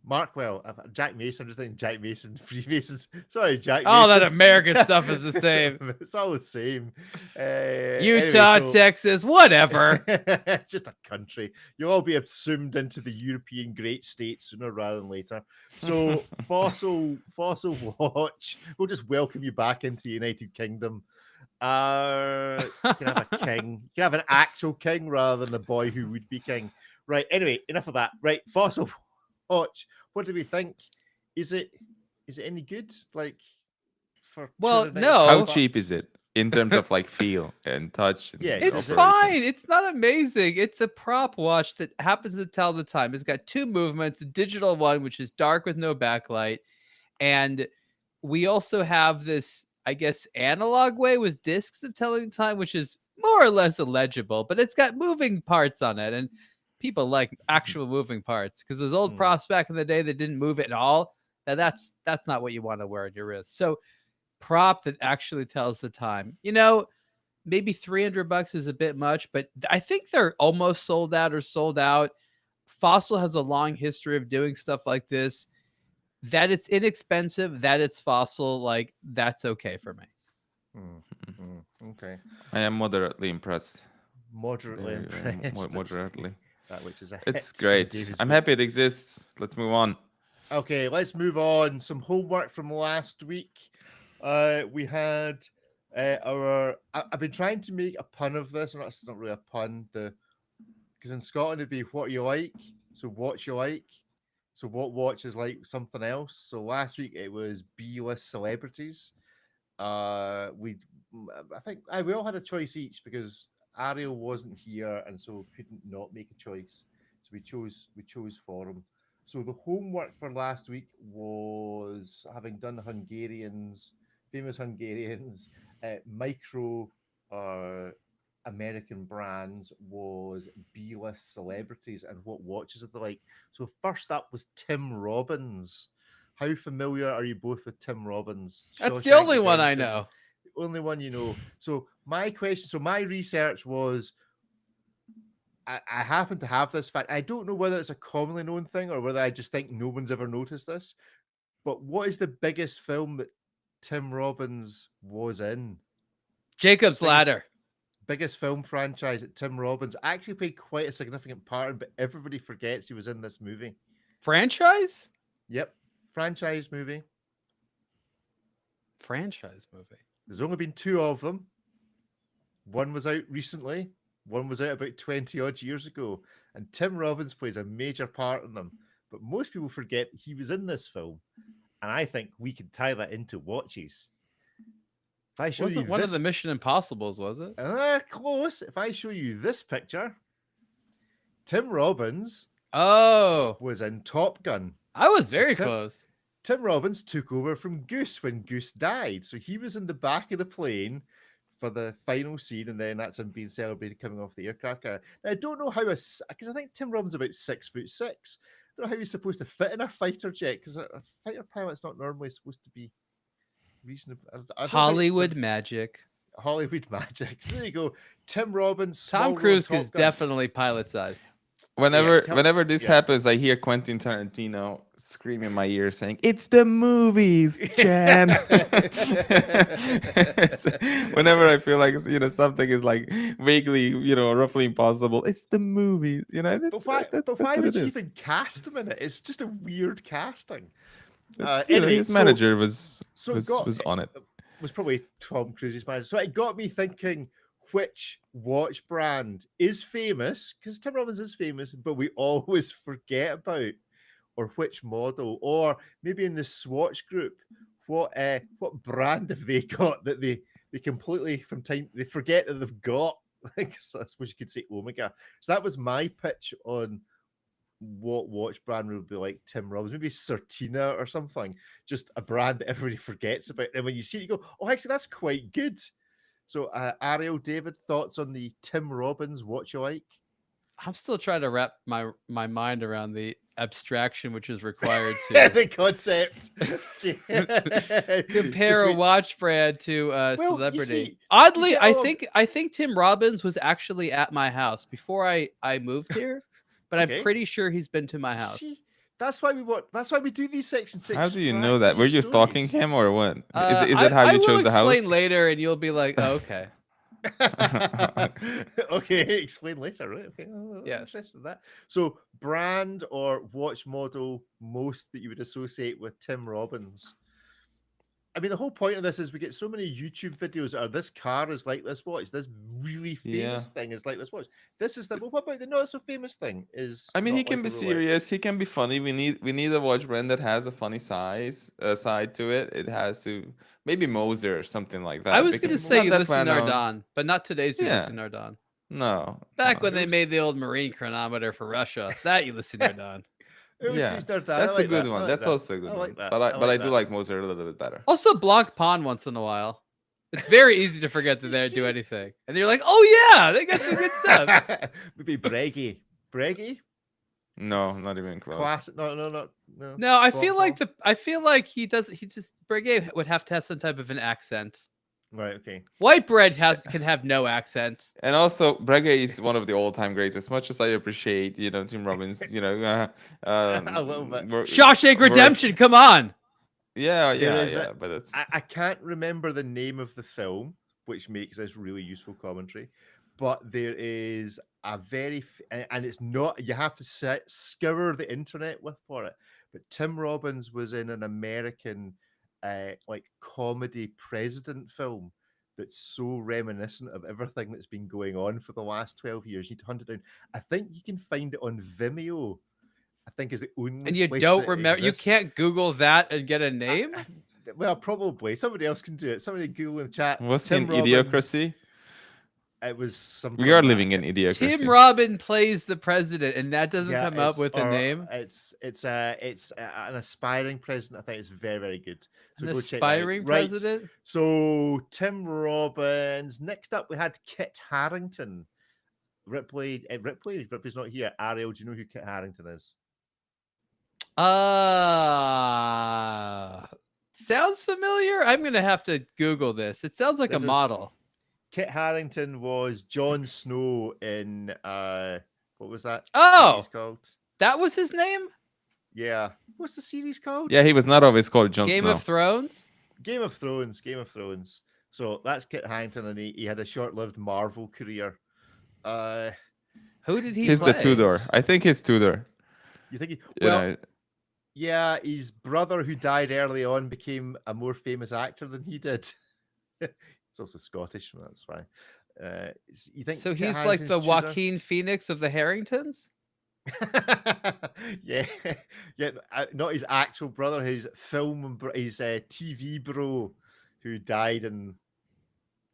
Speaker 1: Markwell. Jack Mason. I'm just thinking Jack Mason, Freemasons. Sorry, Jack Mason.
Speaker 2: All that American stuff is the same.
Speaker 1: It's all the same.
Speaker 2: Utah,
Speaker 1: Anyway, so-
Speaker 2: Texas, whatever.
Speaker 1: It's just a country. You'll all be assumed into the European great states sooner rather than later. So Fossil Watch, we'll just welcome you back into the United Kingdom. You can have a king. You can have an actual king rather than a boy who would be king. Right. Anyway, enough of that. Right. Fossil Watch. What do we think? Is it any good? Like for
Speaker 2: Well,
Speaker 1: £299?
Speaker 2: no.
Speaker 3: How cheap is it in terms of like feel and touch? and
Speaker 1: Yeah,
Speaker 2: It's
Speaker 1: operation?
Speaker 2: fine. It's not amazing. It's a prop watch that happens to tell the time. It's got two movements, the digital one, which is dark with no backlight. And we also have this, I guess, analog way with discs of telling the time, which is more or less illegible, but it's got moving parts on it. And people like actual moving parts because those old
Speaker 1: Hmm.
Speaker 2: props back in the day that didn't move at all. That's not what you want to wear on your wrist. So prop that actually tells the time. Maybe $300 is a bit much, but I think they're almost sold out or sold out. Fossil has a long history of doing stuff like this. That it's inexpensive, that it's Fossil, like that's okay for me.
Speaker 1: Okay.
Speaker 3: I am moderately impressed.
Speaker 1: Moderately
Speaker 3: Very, very
Speaker 1: impressed.
Speaker 3: moderately.
Speaker 1: That which is a
Speaker 3: It's
Speaker 1: hit in
Speaker 3: great.
Speaker 1: David's
Speaker 3: I'm
Speaker 1: book.
Speaker 3: happy it exists. Let's move on.
Speaker 1: Okay, let's move on. Some homework from last week. We had I've been trying to make a pun of this, and that's not really a pun. Because in Scotland it'd be what you like, so what you like. So what watch is like something else. So last week it was B-list celebrities. I think we all had a choice each because Ariel wasn't here and so couldn't not make a choice. So we chose for him. So the homework for last week was having done famous Hungarians, micro American brands was B-list celebrities and what watches are they like. So first up was Tim Robbins. How familiar are you both with Tim Robbins?
Speaker 2: That's the
Speaker 1: Shawshank
Speaker 2: only one I
Speaker 1: Redemption.
Speaker 2: know.
Speaker 1: Only one you know. So my research was I happen to have this fact. I don't know whether it's a commonly known thing or whether I just think no one's ever noticed this. But what is the biggest film that Tim Robbins was in?
Speaker 2: Jacob's
Speaker 1: Biggest-
Speaker 2: Ladder.
Speaker 1: Biggest film franchise that Tim Robbins actually played quite a significant part in, but everybody forgets he was in this movie.
Speaker 2: Franchise?
Speaker 1: Yep. Franchise movie.
Speaker 2: Franchise movie.
Speaker 1: There's only been two of them. One was out recently. One was out about 20 odd years ago. And Tim Robbins plays a major part in them. But most people forget he was in this film. And I think we can tie that into watches. If I show
Speaker 2: Wasn't
Speaker 1: you
Speaker 2: one
Speaker 1: this,
Speaker 2: of the Mission Impossibles, was it?
Speaker 1: close. If I show you this picture, Tim Robbins
Speaker 2: Oh,
Speaker 1: was in Top Gun.
Speaker 2: I was very
Speaker 1: Tim-
Speaker 2: close.
Speaker 1: Tim Robbins took over from Goose when Goose died. So he was in the back of the plane for the final scene, and then that's him being celebrated coming off the aircraft carrier. Now, I don't know how because I think Tim Robbins is about 6'6". I don't know how he's supposed to fit in a fighter jet because a fighter pilot's not normally supposed to be reasonable. I don't think
Speaker 2: Hollywood magic.
Speaker 1: Hollywood magic. So there you go. Tim Robbins.
Speaker 2: Tom
Speaker 1: Small
Speaker 2: Cruise
Speaker 1: World,
Speaker 2: is
Speaker 1: Top Gun.
Speaker 2: definitely pilot sized.
Speaker 3: Whenever this
Speaker 1: yeah.
Speaker 3: happens, I hear Quentin Tarantino scream in my ear saying, "It's the movies, Jan." Whenever I feel like something is like vaguely, roughly impossible, it's the movies.
Speaker 1: But why
Speaker 3: that's
Speaker 1: would
Speaker 3: what it
Speaker 1: you
Speaker 3: is.
Speaker 1: even cast him in it? It's just a weird casting.
Speaker 3: Anyway, his manager was on it.
Speaker 1: Was probably Tom Cruise's manager. So it got me thinking, which watch brand is famous? Because Tim Robbins is famous, but we always forget about, or which model, or maybe in the Swatch group, what brand have they got that they completely from time they forget that they've got? So I suppose you could say Omega. So that was my pitch on what watch brand would be like Tim Robbins, maybe Certina or something, just a brand that everybody forgets about. And when you see it, you go, oh, actually, that's quite good. So, Ariel, David, thoughts on the Tim Robbins watch you like?
Speaker 2: I'm still trying to wrap my mind around the abstraction which is required to
Speaker 1: the concept.
Speaker 2: compare a watch brand to a celebrity.
Speaker 1: See,
Speaker 2: Oddly, I think Tim Robbins was actually at my house before I moved here. But
Speaker 1: Okay.
Speaker 2: I'm pretty sure he's been to my house.
Speaker 1: See, that's why we do these sections.
Speaker 3: How do you know that? Were you stalking him or what? Is it how
Speaker 2: I
Speaker 3: you chose the house?
Speaker 2: I will explain later, and you'll be like, oh, okay.
Speaker 1: Okay, explain later, right? Okay.
Speaker 2: Yes.
Speaker 1: That. So, brand or watch model most that you would associate with Tim Robbins? I mean, the whole point of this is we get so many YouTube videos that are this car is like this watch, this really famous thing is like this watch. This is the what about the not so famous thing?
Speaker 3: I mean, he can be serious, he can be funny. We need a watch brand that has a funny side to it. It has to maybe Moser or something like that.
Speaker 2: I was going to say Ulysse Nardin, but not today's Ulysse Nardin.
Speaker 3: No.
Speaker 2: Back when they made the old marine chronometer for Russia, that Ulysse Nardin.
Speaker 3: That's a good one. That's also a good one. But I do like Moser a little bit better.
Speaker 2: Also, Blancpain once in a while. It's very easy to forget that they don't do anything, and you're like, "Oh yeah, they got some good stuff."
Speaker 1: Maybe Breguet.
Speaker 3: No, not even close.
Speaker 1: Classic. No.
Speaker 2: No, I feel like Breguet would have to have some type of an accent.
Speaker 1: Right. Okay.
Speaker 2: White bread can have no accent.
Speaker 3: And also, Breguet is one of the all-time greats. As much as I appreciate, Tim Robbins,
Speaker 1: a little bit.
Speaker 2: Shawshank Redemption. Come on.
Speaker 3: Yeah. But it's
Speaker 1: I can't remember the name of the film, which makes this really useful commentary. But there is a and it's not. You have to scour the internet for it. But Tim Robbins was in an American comedy president film that's so reminiscent of everything that's been going on for the last 12 years. You need to hunt it down. I think you can find it on Vimeo. I think is the only.
Speaker 2: And you don't remember? You can't Google that and get a name?
Speaker 1: Well, probably somebody else can do it. Somebody Google in chat.
Speaker 3: What's in Idiocracy?
Speaker 1: It was something.
Speaker 3: We are living in Idiocracy.
Speaker 2: Tim Robbins plays the president, and that doesn't come up with a name.
Speaker 1: It's an aspiring president. I think it's very, very good. So
Speaker 2: an aspiring president.
Speaker 1: Right. So Tim Robbins. Next up, we had Kit Harington. Ripley's not here. Ariel, do you know who Kit Harington is?
Speaker 2: Sounds familiar. I'm gonna have to Google this. It sounds like a model.
Speaker 1: Kit Harington was Jon Snow in what was that?
Speaker 2: Oh,
Speaker 1: called?
Speaker 2: That was his name?
Speaker 1: Yeah. What's the series called?
Speaker 3: Yeah, he was not always called Jon Snow.
Speaker 2: Game of Thrones.
Speaker 1: Game of Thrones. So that's Kit Harington, and he had a short-lived Marvel career.
Speaker 2: Who did he
Speaker 3: He's
Speaker 2: play?
Speaker 3: the Tudor. I think he's Tudor.
Speaker 1: You think yeah, his brother who died early on became a more famous actor than he did. He's also Scottish, that's why. You think
Speaker 2: so? He's like the Joaquin Phoenix of the Harringtons.
Speaker 1: yeah. Not his actual brother, his TV bro, who died in.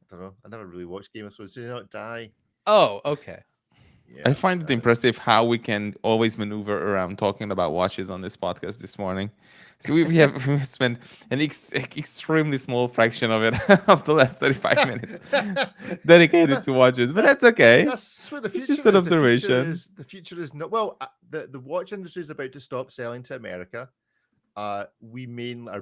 Speaker 1: I don't know. I never really watched Game of Thrones. Did he not die?
Speaker 2: Oh, okay.
Speaker 3: I
Speaker 1: Yeah.
Speaker 3: find it impressive how we can always maneuver around talking about watches on this podcast this morning. So we have we spent an extremely small fraction of it of the last 35 minutes dedicated to watches, but that's okay.
Speaker 1: That's where the
Speaker 3: It's
Speaker 1: future
Speaker 3: just an
Speaker 1: is.
Speaker 3: observation.
Speaker 1: The future is not well. The watch industry is about to stop selling to America. Our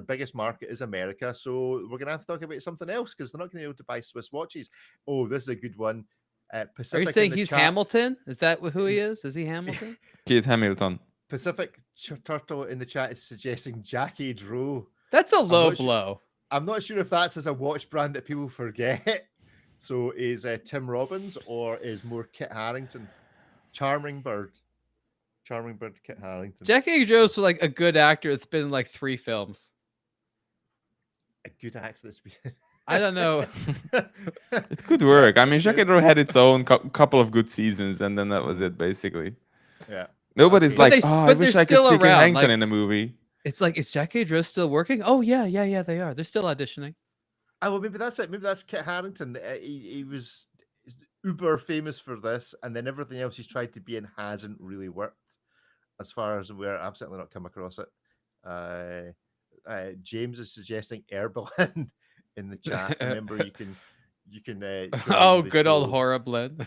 Speaker 1: biggest market is America, so we're gonna have to talk about something else because they're not gonna be able to buy Swiss watches. Oh, this is a good one.
Speaker 2: Are
Speaker 1: Pacific
Speaker 2: you
Speaker 1: in
Speaker 2: saying
Speaker 1: the
Speaker 2: he's
Speaker 1: chat.
Speaker 2: Hamilton? Is that who he is? Is he Hamilton?
Speaker 3: Keith Hamilton.
Speaker 1: Pacific Turtle in the chat is suggesting Jackie Drew.
Speaker 2: That's a low
Speaker 1: not sure-
Speaker 2: blow.
Speaker 1: I'm not sure if that's as a watch brand that people forget. So is Tim Robbins or is more Kit Harington? Charming Bird, Kit Harington.
Speaker 2: Jackie Joe's like a good actor. It's been in like 3 films.
Speaker 1: A good actor that's been.
Speaker 2: I don't know.
Speaker 3: It could work. I mean,
Speaker 1: That's
Speaker 3: Jackie
Speaker 1: good.
Speaker 3: Rowe had its own couple of good seasons, and then that was it, basically.
Speaker 1: Yeah.
Speaker 3: Nobody's
Speaker 1: Okay.
Speaker 3: like,
Speaker 2: But
Speaker 3: I
Speaker 2: they're
Speaker 3: wish I could
Speaker 2: still
Speaker 3: see Kit
Speaker 2: around,
Speaker 3: Harington
Speaker 2: like-
Speaker 3: in a movie.
Speaker 2: It's like, is Jackie Joe still working? Oh yeah, they are. They're still auditioning.
Speaker 1: Oh, well, maybe that's it. Maybe that's Kit Harington. He was uber famous for this, and then everything else he's tried to be in hasn't really worked. As far as I'm aware, I've certainly not come across it. James is suggesting Air Berlin in the chat. Remember, you can.
Speaker 2: Oh,
Speaker 1: join the
Speaker 2: good old
Speaker 1: show.
Speaker 2: horror blend.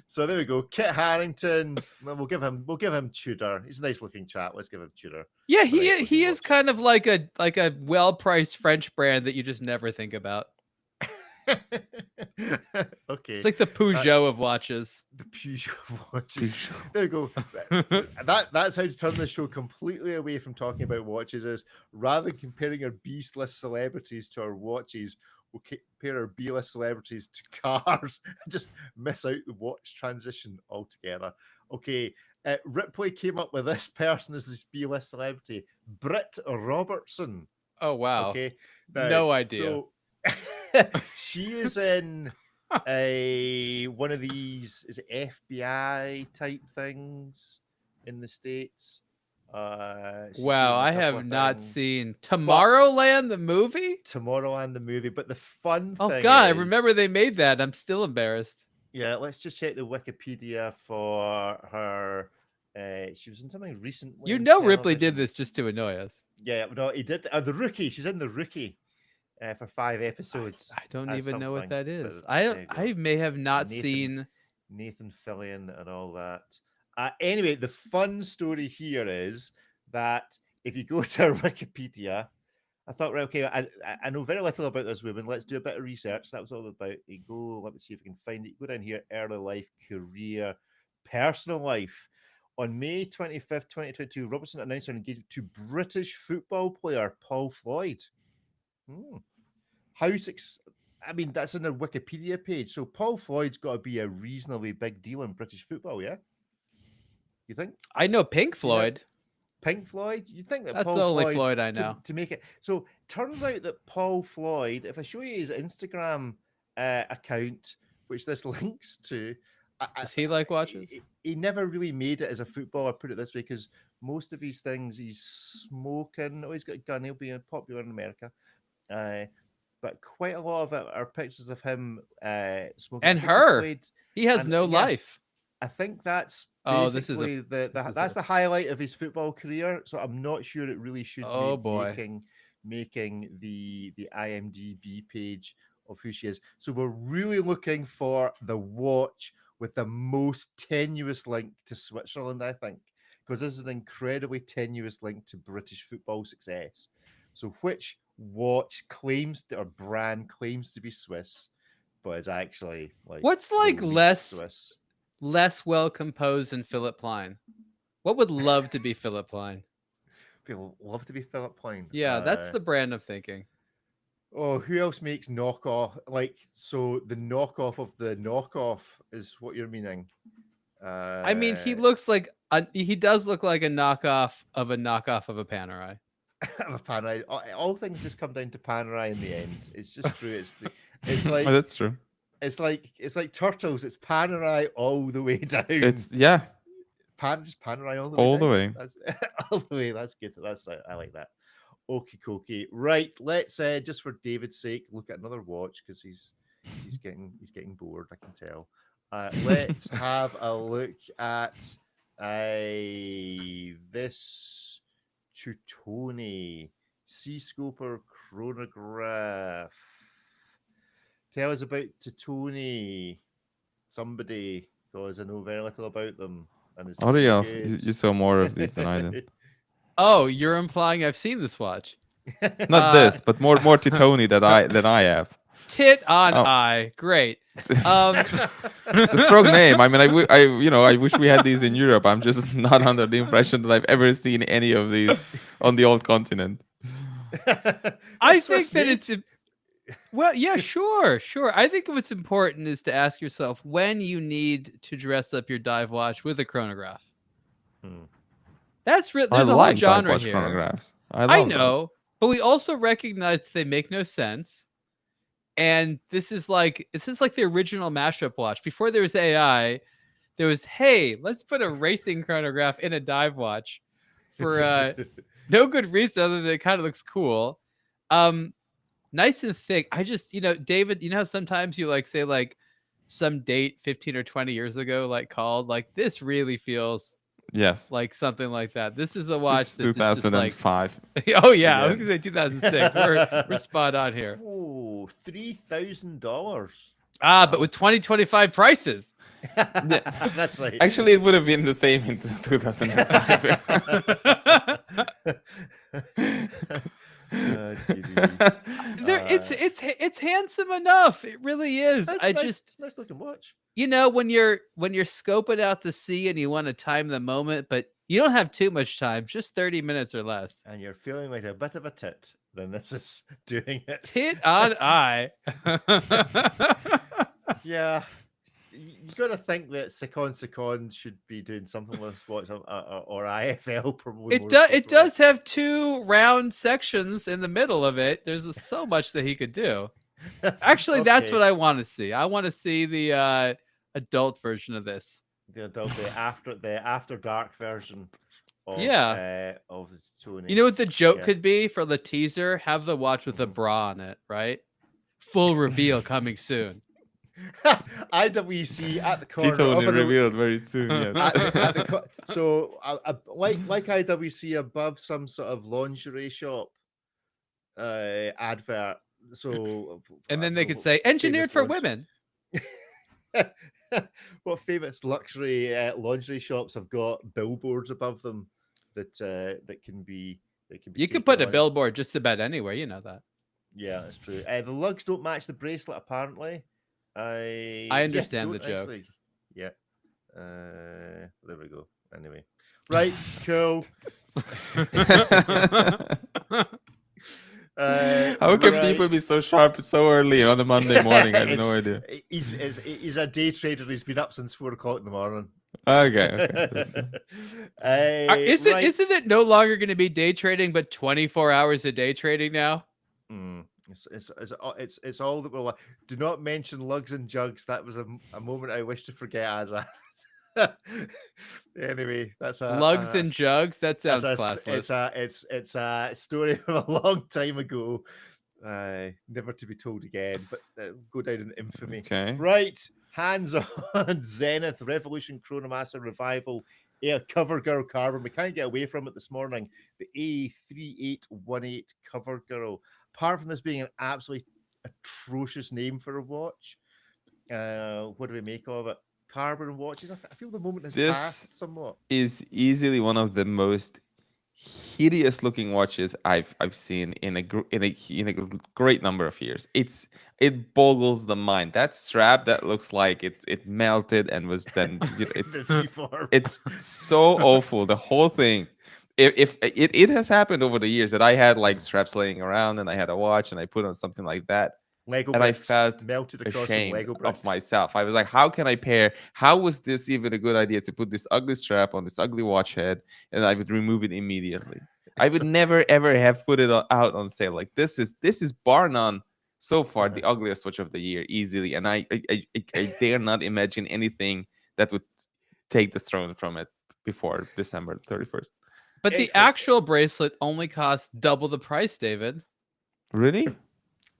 Speaker 1: So there we go. Kit Harington. Well, we'll give him Tudor. He's a nice looking chap. Let's give him Tudor.
Speaker 2: Yeah,
Speaker 1: Nice
Speaker 2: he
Speaker 1: looking
Speaker 2: is
Speaker 1: watch.
Speaker 2: kind of like a well-priced French brand that you just never think about.
Speaker 1: Okay.
Speaker 2: It's like the Peugeot of watches.
Speaker 1: The Peugeot watches. There we go. That's how to turn the show completely away from talking about watches. Is rather than comparing our B-list celebrities to our watches, we'll compare our B-list celebrities to cars and just miss out the watch transition altogether. Okay. Ripley came up with this person as this B-list celebrity, Britt Robertson.
Speaker 2: Oh wow.
Speaker 1: Okay.
Speaker 2: No idea.
Speaker 1: So she is in one of these FBI type things in the States. She's
Speaker 2: Wow,
Speaker 1: been in a
Speaker 2: I
Speaker 1: couple
Speaker 2: have
Speaker 1: of
Speaker 2: not
Speaker 1: things.
Speaker 2: seen Tomorrowland the movie.
Speaker 1: Tomorrowland the movie, but the fun
Speaker 2: Oh
Speaker 1: thing
Speaker 2: god, I
Speaker 1: is-
Speaker 2: remember they made that. I'm still embarrassed.
Speaker 1: Yeah, let's just check the Wikipedia for her. She was in something recently.
Speaker 2: You
Speaker 1: on
Speaker 2: know Ripley
Speaker 1: television.
Speaker 2: did this just to annoy us.
Speaker 1: Yeah, no, he did. The Rookie. She's in the Rookie for 5 episodes.
Speaker 2: I don't
Speaker 1: That's
Speaker 2: even know what
Speaker 1: something,
Speaker 2: that is.
Speaker 1: but there you
Speaker 2: I
Speaker 1: go.
Speaker 2: may have not
Speaker 1: Nathan-
Speaker 2: seen.
Speaker 1: Nathan Fillion and all that. Anyway, the fun story here is that if you go to our Wikipedia, I thought, right, okay, I know very little about this woman. Let's do a bit of research. That was all about. You go, let me see if we can find it. You go down here, early life, career, personal life. On May 25th, 2022, Robertson announced her engagement to British football player Paul Floyd. I mean, that's in their Wikipedia page. So Paul Floyd's got to be a reasonably big deal in British football, yeah? You think?
Speaker 2: I know Pink Floyd.
Speaker 1: Pink Floyd? You think that
Speaker 2: That's
Speaker 1: Paul
Speaker 2: the only
Speaker 1: Floyd,
Speaker 2: Floyd I
Speaker 1: to-
Speaker 2: know.
Speaker 1: To make it so, turns out that Paul Floyd, if I show you his Instagram account, which this links to,
Speaker 2: Does he like watches?
Speaker 1: he never really made it as a footballer. Put it this way, because most of his things he's smoking. Oh, he's got a gun. He'll be popular in America. But quite a lot of it are pictures of him smoking.
Speaker 2: And
Speaker 1: I think
Speaker 2: her.
Speaker 1: Floyd-
Speaker 2: He has
Speaker 1: and-
Speaker 2: no
Speaker 1: yeah.
Speaker 2: life.
Speaker 1: I think that's
Speaker 2: Oh, this is a-
Speaker 1: basically that's the highlight of his football career. So I'm not sure it really should
Speaker 2: Oh,
Speaker 1: be
Speaker 2: boy.
Speaker 1: making the IMDb page of who she is. So we're really looking for the watch with the most tenuous link to Switzerland, I think, because this is an incredibly tenuous link to British football success. So which watch claims or brand claims to be Swiss, but is actually like
Speaker 2: What's
Speaker 1: the
Speaker 2: like
Speaker 1: least Swiss?
Speaker 2: less well composed than Philip Plein? What would love to be Philip Plein?
Speaker 1: People love to be Philip Plein.
Speaker 2: Yeah, that's the brand I'm thinking.
Speaker 1: Oh, who else makes knockoff? Like, so the knockoff of the knockoff is what you're meaning.
Speaker 2: I mean, he does look like a knockoff of a Panerai.
Speaker 1: of a Panerai. All things just come down to Panerai in the end. It's just true. It's like
Speaker 3: Oh, that's true.
Speaker 1: it's like turtles. It's Panerai all the way down.
Speaker 3: It's
Speaker 1: Just Panerai all the way.
Speaker 3: all the
Speaker 1: down.
Speaker 3: way.
Speaker 1: That's all the way. That's good. I like that. Okay, Right, let's just for David's sake, look at another watch because he's He's getting bored. I can tell. Let's have a look at this Teutoni Seascoper chronograph. Tell us about Teutoni. Somebody, because I know very little about them. And it's
Speaker 3: Ariel,
Speaker 1: good.
Speaker 3: you saw more of these than I did.
Speaker 2: Oh, you're implying I've seen this watch.
Speaker 3: Not this, but more Titoni than I have.
Speaker 2: Tit on
Speaker 3: Oh.
Speaker 2: eye. Great.
Speaker 3: It's a strong name. I mean, I wish we had these in Europe. I'm just not under the impression that I've ever seen any of these on the old continent.
Speaker 2: I think that it's well, yeah, sure. I think what's important is to ask yourself when you need to dress up your dive watch with a chronograph. That's real. There's a whole genre
Speaker 3: watch
Speaker 2: here.
Speaker 3: Chronographs.
Speaker 2: I know, those. But we also recognize that they make no sense. And this is like the original mashup watch. Before there was AI, there was, hey, let's put a racing chronograph in a dive watch for no good reason other than it kind of looks cool. Nice and thick. I just, David, how sometimes you like say like some date 15 or 20 years ago, like called like this really feels like something like that. This is a watch that's
Speaker 3: 2005.
Speaker 2: Oh yeah, I was gonna say 2006. We're spot on here.
Speaker 1: Oh, $3,000.
Speaker 2: But with 2025 prices.
Speaker 1: That's right.
Speaker 3: Actually, it would have been the same in 2005.
Speaker 2: It's handsome enough. It really is.
Speaker 1: Nice looking watch.
Speaker 2: When you're scoping out the sea and you want to time the moment, but you don't have too much time, just 30 minutes or less.
Speaker 1: And you're feeling like a bit of a tit, then this is doing it.
Speaker 2: Tit on eye.
Speaker 1: Yeah. You got to think that Secon should be doing something with this watch, or IFL probably.
Speaker 2: It does have 2 round sections in the middle of it. There's so much that he could do. Actually, that's what I want to see. I want to see the adult version of this.
Speaker 1: The after dark version. Of, of Tony.
Speaker 2: You know what the joke could be for the teaser? Have the watch with a bra on it, right? Full reveal coming soon.
Speaker 1: IWC at the corner.
Speaker 3: Titoni revealed very soon.
Speaker 1: Yes. So, like IWC above some sort of lingerie shop advert. So,
Speaker 2: and then they could say engineered for women.
Speaker 1: What famous luxury lingerie shops have got billboards above them that can be?
Speaker 2: You could put a billboard just about anywhere. You know that.
Speaker 1: Yeah, that's true. The lugs don't match the bracelet, apparently. I
Speaker 2: understand the joke.
Speaker 1: Actually. Yeah. There we go. Anyway. Right, cool.
Speaker 3: How can people be so sharp so early on a Monday morning? I have no idea.
Speaker 1: He's a day trader. He's been up since 4 o'clock in the morning.
Speaker 3: Okay.
Speaker 2: Isn't it no longer going to be day trading, but 24 hours a day trading now?
Speaker 1: It's all that we'll. Do not mention lugs and jugs. That was a moment I wish to forget. As a anyway, that's a
Speaker 2: lugs and jugs. That sounds classless.
Speaker 1: It's a story from a long time ago, never to be told again. But go down in infamy.
Speaker 3: Okay.
Speaker 1: Right, hands on Zenith Revolution Chronomaster Revival. Cover Girl Carbon. We can't get away from it this morning. The A3818 Cover Girl. Apart from this being an absolutely atrocious name for a watch, what do we make of it? Carbon watches. I feel the moment has passed somewhat.
Speaker 3: Is easily one of the most hideous looking watches I've seen in a great number of years. It boggles the mind. That strap that looks like it melted and was then it's so awful. The whole thing. If it has happened over the years that I had like straps laying around and I had a watch and I put on something like that,
Speaker 1: Lego
Speaker 3: and
Speaker 1: bricks
Speaker 3: I felt
Speaker 1: melted across
Speaker 3: ashamed
Speaker 1: Lego
Speaker 3: of myself. I was like, how can I pair? How was this even a good idea to put this ugly strap on this ugly watch head? And I would remove it immediately. I would never ever have put it out on sale. Like this is bar none so far the ugliest watch of the year easily. And I dare not imagine anything that would take the throne from it before December 31st.
Speaker 2: But the actual bracelet only costs double the price, David.
Speaker 3: Really?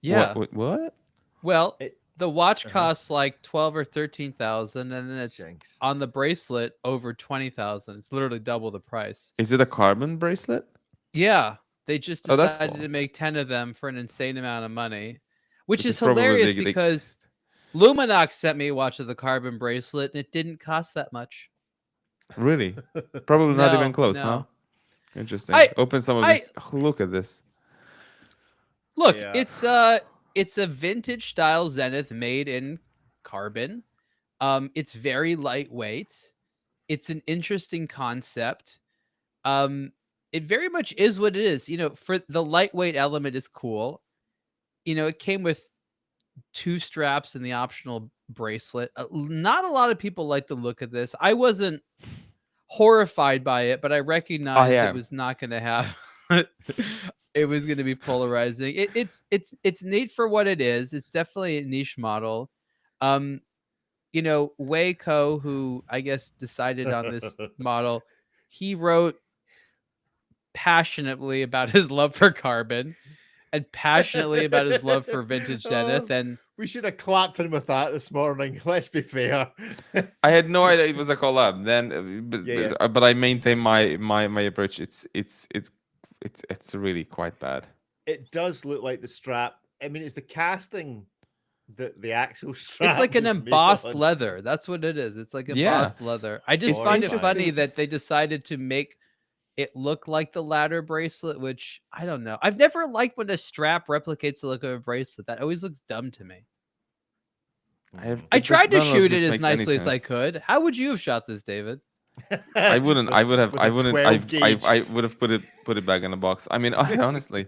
Speaker 2: Yeah.
Speaker 3: What?
Speaker 2: Well, The watch
Speaker 1: Uh-huh.
Speaker 2: costs like 12 or 13,000, and then it's
Speaker 1: Jinx.
Speaker 2: on the bracelet over 20,000. It's literally double the price.
Speaker 3: Is it a carbon bracelet?
Speaker 2: Yeah, they just
Speaker 3: Oh, that's
Speaker 2: decided
Speaker 3: cool.
Speaker 2: to make 10 of them for an insane amount of money, which is
Speaker 3: probably
Speaker 2: hilarious because Luminox sent me a watch with the carbon bracelet, and it didn't cost that much.
Speaker 3: Really? Probably not even
Speaker 2: No,
Speaker 3: close, huh?
Speaker 2: no.
Speaker 3: Interesting.
Speaker 2: I
Speaker 3: Open some of
Speaker 2: I
Speaker 3: these. Oh, look at this.
Speaker 2: look,
Speaker 1: Yeah.
Speaker 2: it's a vintage style Zenith made in carbon. It's very lightweight. It's an interesting concept. It very much is what it is. You know, for the lightweight element is cool. You know, it came with 2 straps and the optional bracelet. Not a lot of people like the look of this. I wasn't horrified by it, but I recognized it
Speaker 3: am.
Speaker 2: was not going to have. It was going to be polarizing. It's neat for what it is. It's definitely a niche model. You know, Wei Ko, who I guess decided on this model, he wrote passionately about his love for carbon and passionately about his love for vintage Zenith. And
Speaker 1: We should have clapped him with that this morning. Let's be fair.
Speaker 3: I had no idea it was a collab. Then, but I maintain my approach. It's really quite bad.
Speaker 1: It does look like the strap. I mean, it's the casting that the actual strap.
Speaker 2: it's like an
Speaker 1: is made
Speaker 2: embossed
Speaker 1: on.
Speaker 2: leather. That's what it is. It's like
Speaker 3: Yeah.
Speaker 2: embossed leather. I just
Speaker 1: It's
Speaker 2: find it
Speaker 1: interesting.
Speaker 2: funny that they decided to make it look like the ladder bracelet, which I don't know. I've never liked when a strap replicates the look of a bracelet. That always looks dumb to me. I tried to shoot it as nicely as I could. How would you have shot this, David?
Speaker 3: I wouldn't. I would have.
Speaker 1: with
Speaker 3: I
Speaker 1: a
Speaker 3: wouldn't.
Speaker 1: 12 gauge.
Speaker 3: I would have put it back in the box. I mean, honestly,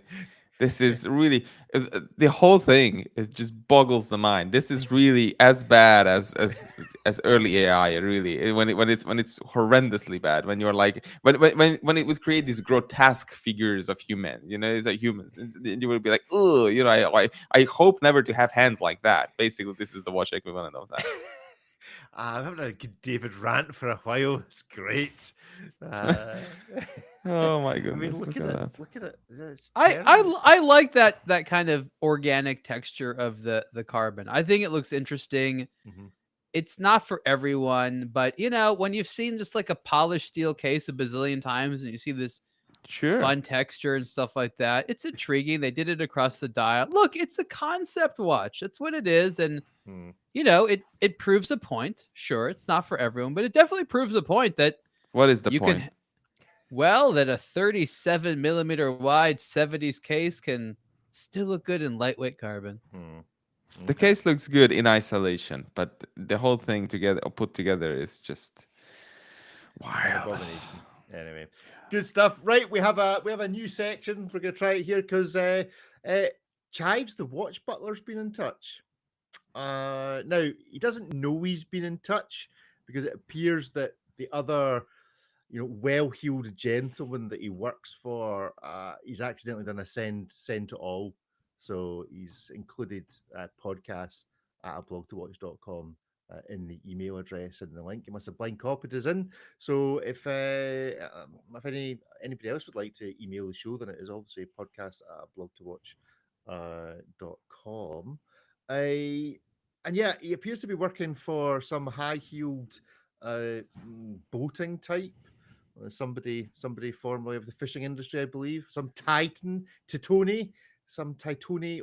Speaker 3: this is really the whole thing. It just boggles the mind. This is really as bad as early AI. Really, when it's horrendously bad. When you're like when it would create these grotesque figures of humans. You know, it's like humans, and you would be like, oh, you know, I hope never to have hands like that. Basically, this is the watch equivalent of that.
Speaker 1: I'm having a good David rant for a while. It's great.
Speaker 3: Oh my
Speaker 1: I
Speaker 3: goodness!
Speaker 1: mean, look at
Speaker 3: that.
Speaker 1: it. Look at it. It's
Speaker 2: I
Speaker 1: terrible.
Speaker 2: like that kind of organic texture of the carbon. I think it looks interesting.
Speaker 1: Mhm.
Speaker 2: It's not for everyone, but you know, when you've seen just like a polished steel case a bazillion times and you see this
Speaker 3: Sure.
Speaker 2: fun texture and stuff like that, it's intriguing. They did it across the dial. Look, it's a concept watch. That's what it is. And
Speaker 1: Hmm.
Speaker 2: you know, it proves a point. Sure, it's not for everyone, but it definitely proves a point that
Speaker 3: What is the
Speaker 2: you
Speaker 3: point?
Speaker 2: can well, that a 37 millimeter wide 70s case can still look good in lightweight carbon.
Speaker 1: Hmm.
Speaker 3: The
Speaker 1: Okay.
Speaker 3: case looks good in isolation, but the whole thing together or put together is just
Speaker 1: An
Speaker 3: wild.
Speaker 1: abomination. Anyway, good stuff. Right, we have a new section. We're gonna try it here because Chives, the watch butler's been in touch. Now he doesn't know he's been in touch because it appears that the other, well-heeled gentleman that he works for, he's accidentally done a send to all, so he's included podcasts at blog2watch.com in the email address and the link. He must have blind copied us in. So if anybody else would like to email the show, then it is obviously podcast at blog2watch.com. And yeah, he appears to be working for some high-heeled boating type. Somebody formerly of the fishing industry, I believe. Some Titoni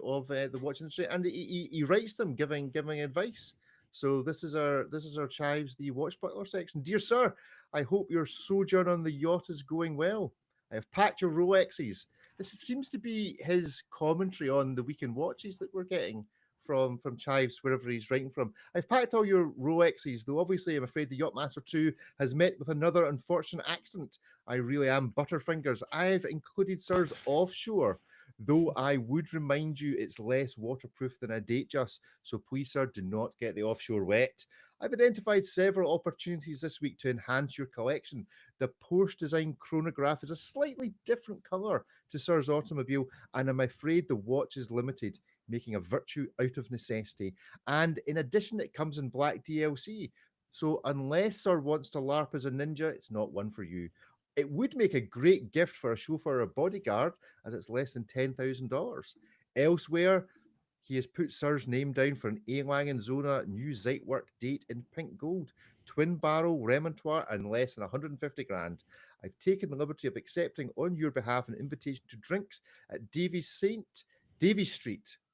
Speaker 1: of the watch industry, and he writes them giving advice. So this is our Chives the Watch Butler section. Dear sir, I hope your sojourn on the yacht is going well. I have packed your Rolexes. This seems to be his commentary on the weekend watches that we're getting from Chives, wherever he's writing from. I've packed all your Rolexes, though obviously I'm afraid the Yachtmaster 2 has met with another unfortunate accident. I really am butterfingers. I've included Sir's offshore, though I would remind you it's less waterproof than a Datejust, so please, sir, do not get the offshore wet. I've identified several opportunities this week to enhance your collection. The Porsche design chronograph is a slightly different colour to Sir's automobile, and I'm afraid the watch is limited, making a virtue out of necessity. And in addition, it comes in black DLC. So unless Sir wants to LARP as a ninja, it's not one for you. It would make a great gift for a chauffeur or bodyguard, as it's less than $10,000. Elsewhere, He has put Sir's name down for an A-Langen Zona new Zeitwerk date in pink gold, twin barrel Remontoire, and less than 150 grand. I've taken the liberty of accepting on your behalf an invitation to drinks at Davy Street,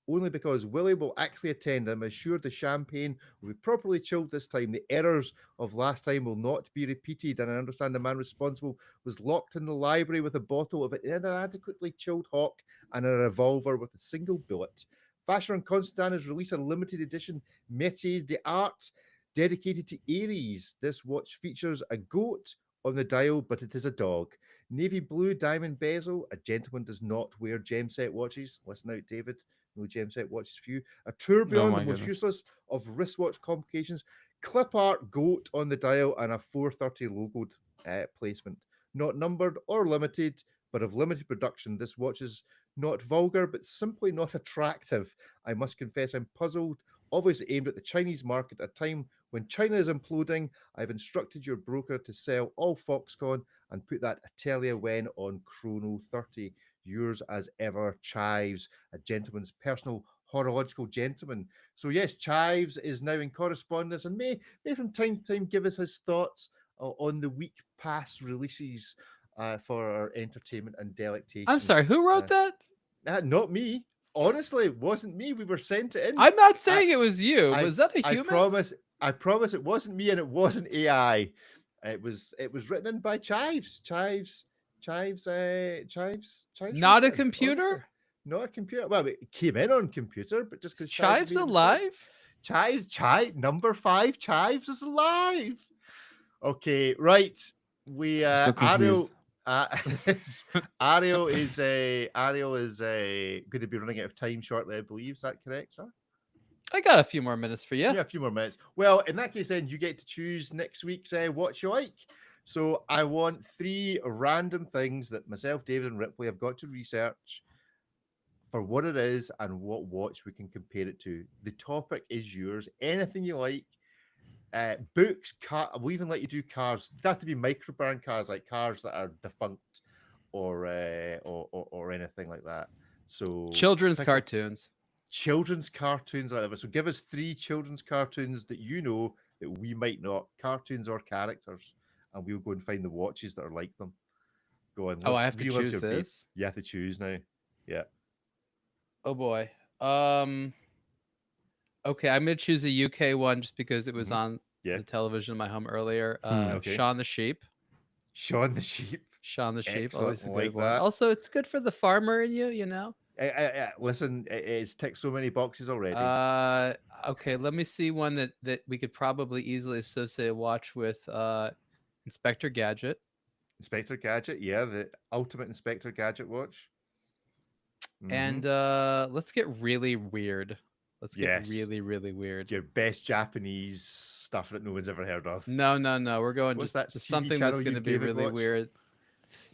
Speaker 1: only because Willie will actually attend. I'm assured the champagne will be properly chilled this time. The errors of last time will not be repeated, and I understand the man responsible was locked in the library with a bottle of an inadequately chilled hock and a revolver with a single bullet. Vacheron Constantin has released a limited edition Métiers d'Art dedicated to Aries. This watch features a goat on the dial, but it is a dog. Navy blue diamond bezel. A gentleman does not wear gem set watches. Listen out, David. No gem set watches for you. A tourbillon,
Speaker 3: my
Speaker 1: the most
Speaker 3: goodness.
Speaker 1: useless of wristwatch complications. Clip art goat on the dial and a 430 logoed placement. Not numbered or limited, but of limited production. This watch is not vulgar, but simply not attractive. I must confess I'm puzzled. Obviously aimed at the Chinese market at a time when China is imploding. I've instructed your broker to sell all Foxconn and put that Atelier Wen on Chrono 30. Yours as ever, Chives, a gentleman's personal horological gentleman. So yes, Chives is now in correspondence and may from time to time give us his thoughts on the week past releases for our entertainment and delectation.
Speaker 2: I'm sorry, who wrote that?
Speaker 1: Not me. Honestly, it wasn't me. We were sent it in.
Speaker 2: I'm not saying it was you. Was that a human?
Speaker 1: I promise it wasn't me and it wasn't AI. It was written in by Chives. Chives.
Speaker 2: Not a computer?
Speaker 1: Honestly. Not a computer. Well, it came in on computer, but just because
Speaker 2: Chives alive?
Speaker 1: Chives, number 5, Chives is alive. Okay, right. We
Speaker 3: so
Speaker 1: Ariel.
Speaker 3: confused.
Speaker 1: Ariel is going to be running out of time shortly, I believe. Is that correct, sir?
Speaker 2: I got a few more minutes for you.
Speaker 1: Yeah, a few more minutes. Well, in that case, then you get to choose next week's What You Like. So I want 3 random things that myself, David, and Ripley have got to research for what it is and what watch we can compare it to. The topic is yours. Anything you like. Books, car. We'll even let you do cars. They have to be microbrand cars, like cars that are defunct or anything like that. So
Speaker 2: Children's cartoons.
Speaker 1: Children's cartoons like that. So give us 3 children's cartoons that you know that we might not. Cartoons or characters, and we'll go and find the watches that are like them. Go on.
Speaker 2: Oh, I have to choose this.
Speaker 1: You have to choose now. Yeah.
Speaker 2: Oh boy. Okay, I'm gonna choose a UK one just because it was on the television in my home earlier.
Speaker 1: Okay.
Speaker 2: Shaun the Sheep.
Speaker 1: Shaun the Sheep.
Speaker 2: Shaun the Sheep.
Speaker 1: Excellent.
Speaker 2: Always a good
Speaker 1: Like
Speaker 2: one.
Speaker 1: that.
Speaker 2: Also, it's good for the farmer in you, you know.
Speaker 1: Listen, it's ticked so many boxes already.
Speaker 2: Okay, let me see one that we could probably easily associate a watch with. Inspector Gadget.
Speaker 1: Inspector Gadget, yeah, the ultimate Inspector Gadget watch.
Speaker 2: And let's get really weird. Let's get really, really weird.
Speaker 1: Your best Japanese stuff that no one's ever heard of.
Speaker 2: No. We're going just something that's going to be really weird.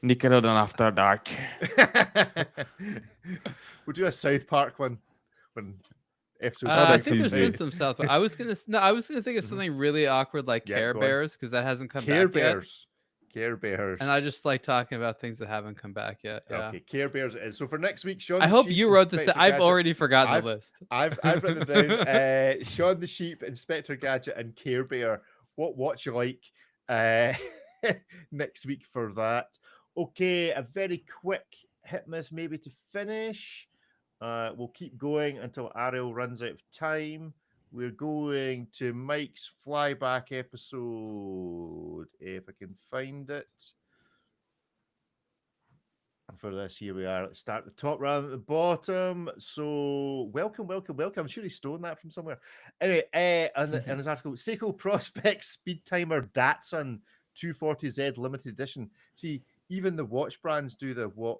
Speaker 3: Nickelodeon After Dark.
Speaker 1: We'll do a South Park one.
Speaker 2: I think there's been some South Park. I was gonna think of something really awkward like Care Bears because that hasn't come back yet.
Speaker 1: Care Bears.
Speaker 2: And I just like talking about things that haven't come back yet. Yeah.
Speaker 1: Okay, Care Bears. So for next week, Shaun.
Speaker 2: I hope you wrote this. I've already forgotten the list.
Speaker 1: I've written it down. Shaun the Sheep, Inspector Gadget, and Care Bear. What watch you like next week for that? Okay, a very quick hit miss maybe to finish. We'll keep going until Ariel runs out of time. We're going to Mike's flyback episode, if I can find it. And for this, here we are. Let's start at the top rather than at the bottom. So, welcome. I'm sure he's stolen that from somewhere. Anyway, in his article, Seiko Prospect Speed Timer Datsun 240Z Limited Edition. See, even the watch brands do the what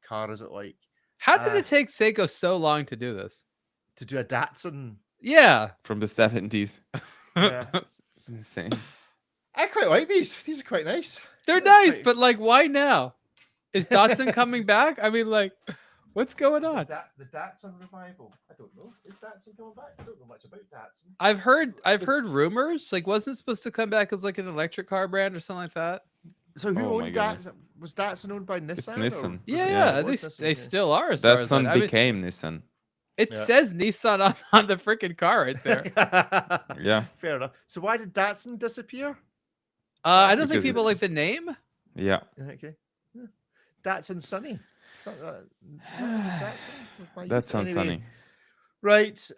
Speaker 1: car is it like?
Speaker 2: How did it take Seiko so long to do this?
Speaker 1: To do a Datsun?
Speaker 2: Yeah.
Speaker 3: From the 70s.
Speaker 1: Yeah.
Speaker 3: It's insane.
Speaker 1: I quite like these. These are quite nice.
Speaker 2: They're nice, but like, why now? Is Datsun coming back? I mean, like, what's going on?
Speaker 1: The Datsun revival. I don't know. Is Datsun coming back? I don't know much about Datsun.
Speaker 2: I've heard rumors. Like, wasn't it supposed to come back as like an electric car brand or something like that?
Speaker 1: So who owned Datsun? Was Datsun owned by Nissan?
Speaker 3: It's Nissan.
Speaker 2: Yeah, they still are.
Speaker 3: Datsun became Nissan.
Speaker 2: It
Speaker 1: Yeah.
Speaker 2: says Nissan on the freaking car right there.
Speaker 3: Yeah.
Speaker 1: Fair enough. So why did Datsun disappear?
Speaker 2: I don't think
Speaker 3: Because
Speaker 2: people
Speaker 3: it's
Speaker 2: like
Speaker 3: just-
Speaker 2: the name.
Speaker 3: Yeah.
Speaker 1: Okay. Yeah. Datsun Sunny. That was Datsun with my
Speaker 3: That
Speaker 1: youth.
Speaker 3: sounds
Speaker 1: Anyway,
Speaker 3: sunny.
Speaker 1: right.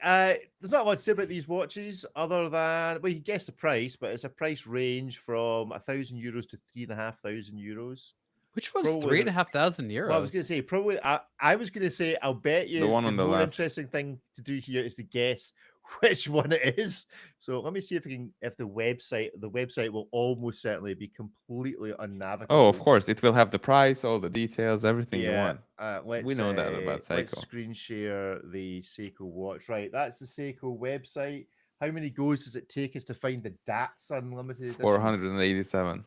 Speaker 1: There's not a lot to say about these watches other than, well, you can guess the price, but it's a price range from €1,000 to €3,500.
Speaker 2: Which one's
Speaker 1: Probably
Speaker 2: three and
Speaker 1: the-
Speaker 2: a half thousand euros?
Speaker 1: Well, I was going to say, probably, I was going to say, I'll bet you
Speaker 3: one on the
Speaker 1: more
Speaker 3: left.
Speaker 1: interesting thing to do here is to guess which one it is. So let me see if the website will almost certainly be completely unnavigable.
Speaker 3: Oh, of course. It will have the price, all the details, everything you
Speaker 1: Yeah,
Speaker 3: want.
Speaker 1: let's,
Speaker 3: We know that about
Speaker 1: let's
Speaker 3: Seiko.
Speaker 1: screen share the Seiko watch. Right, that's the Seiko website. How many goes does it take us to find the Datsun limited edition?
Speaker 3: 487.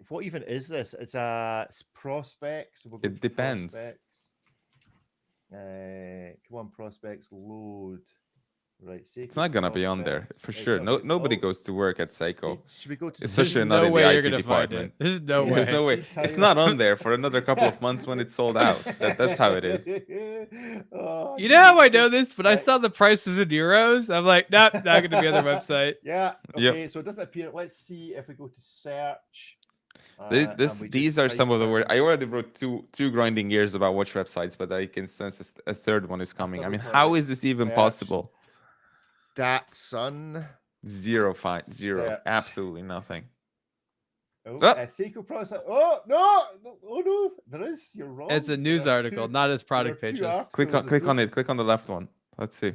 Speaker 1: What even is this? It's a prospects. So we'll go
Speaker 3: It
Speaker 1: to
Speaker 3: depends.
Speaker 1: Prospects. Come on, prospects, load. Right, Seiko
Speaker 3: It's not gonna be on there
Speaker 1: prospects.
Speaker 3: for
Speaker 1: It's
Speaker 3: sure.
Speaker 1: not
Speaker 3: No,
Speaker 1: good.
Speaker 3: nobody
Speaker 1: Oh,
Speaker 3: goes to work at Seiko,
Speaker 1: should we go to
Speaker 3: especially
Speaker 2: There's
Speaker 3: not
Speaker 2: no
Speaker 3: in
Speaker 2: way
Speaker 3: the
Speaker 2: you're
Speaker 3: IT
Speaker 2: gonna find
Speaker 3: department.
Speaker 2: it. There's no
Speaker 1: Yeah.
Speaker 3: There's
Speaker 2: way.
Speaker 3: no way.
Speaker 1: Let me tell
Speaker 3: It's
Speaker 1: you.
Speaker 3: not on there for another couple of months when it's sold out. That's how it is.
Speaker 1: Oh,
Speaker 2: You know how I
Speaker 1: so-
Speaker 2: know this? But I
Speaker 1: right.
Speaker 2: saw the prices in euros. I'm like, nope, not gonna be on their website.
Speaker 1: Yeah.
Speaker 3: Yep.
Speaker 1: Okay. So it doesn't appear. Let's see if we go to search.
Speaker 3: These are some of the words. I already wrote two grinding gears about watch websites, but I can sense a third one is coming. I mean, how is this even
Speaker 1: Search.
Speaker 3: possible?
Speaker 1: Datsun.
Speaker 3: 0.
Speaker 1: Search.
Speaker 3: Absolutely nothing.
Speaker 1: Oh,
Speaker 3: Ah!
Speaker 1: Seiko process. Oh no! Oh no! There is. You're wrong.
Speaker 2: It's a news
Speaker 1: There are
Speaker 2: article,
Speaker 1: two-
Speaker 2: not as
Speaker 1: there are
Speaker 2: product
Speaker 1: two
Speaker 2: pages.
Speaker 3: Click
Speaker 1: articles.
Speaker 3: on it. Click on the left one. Let's see.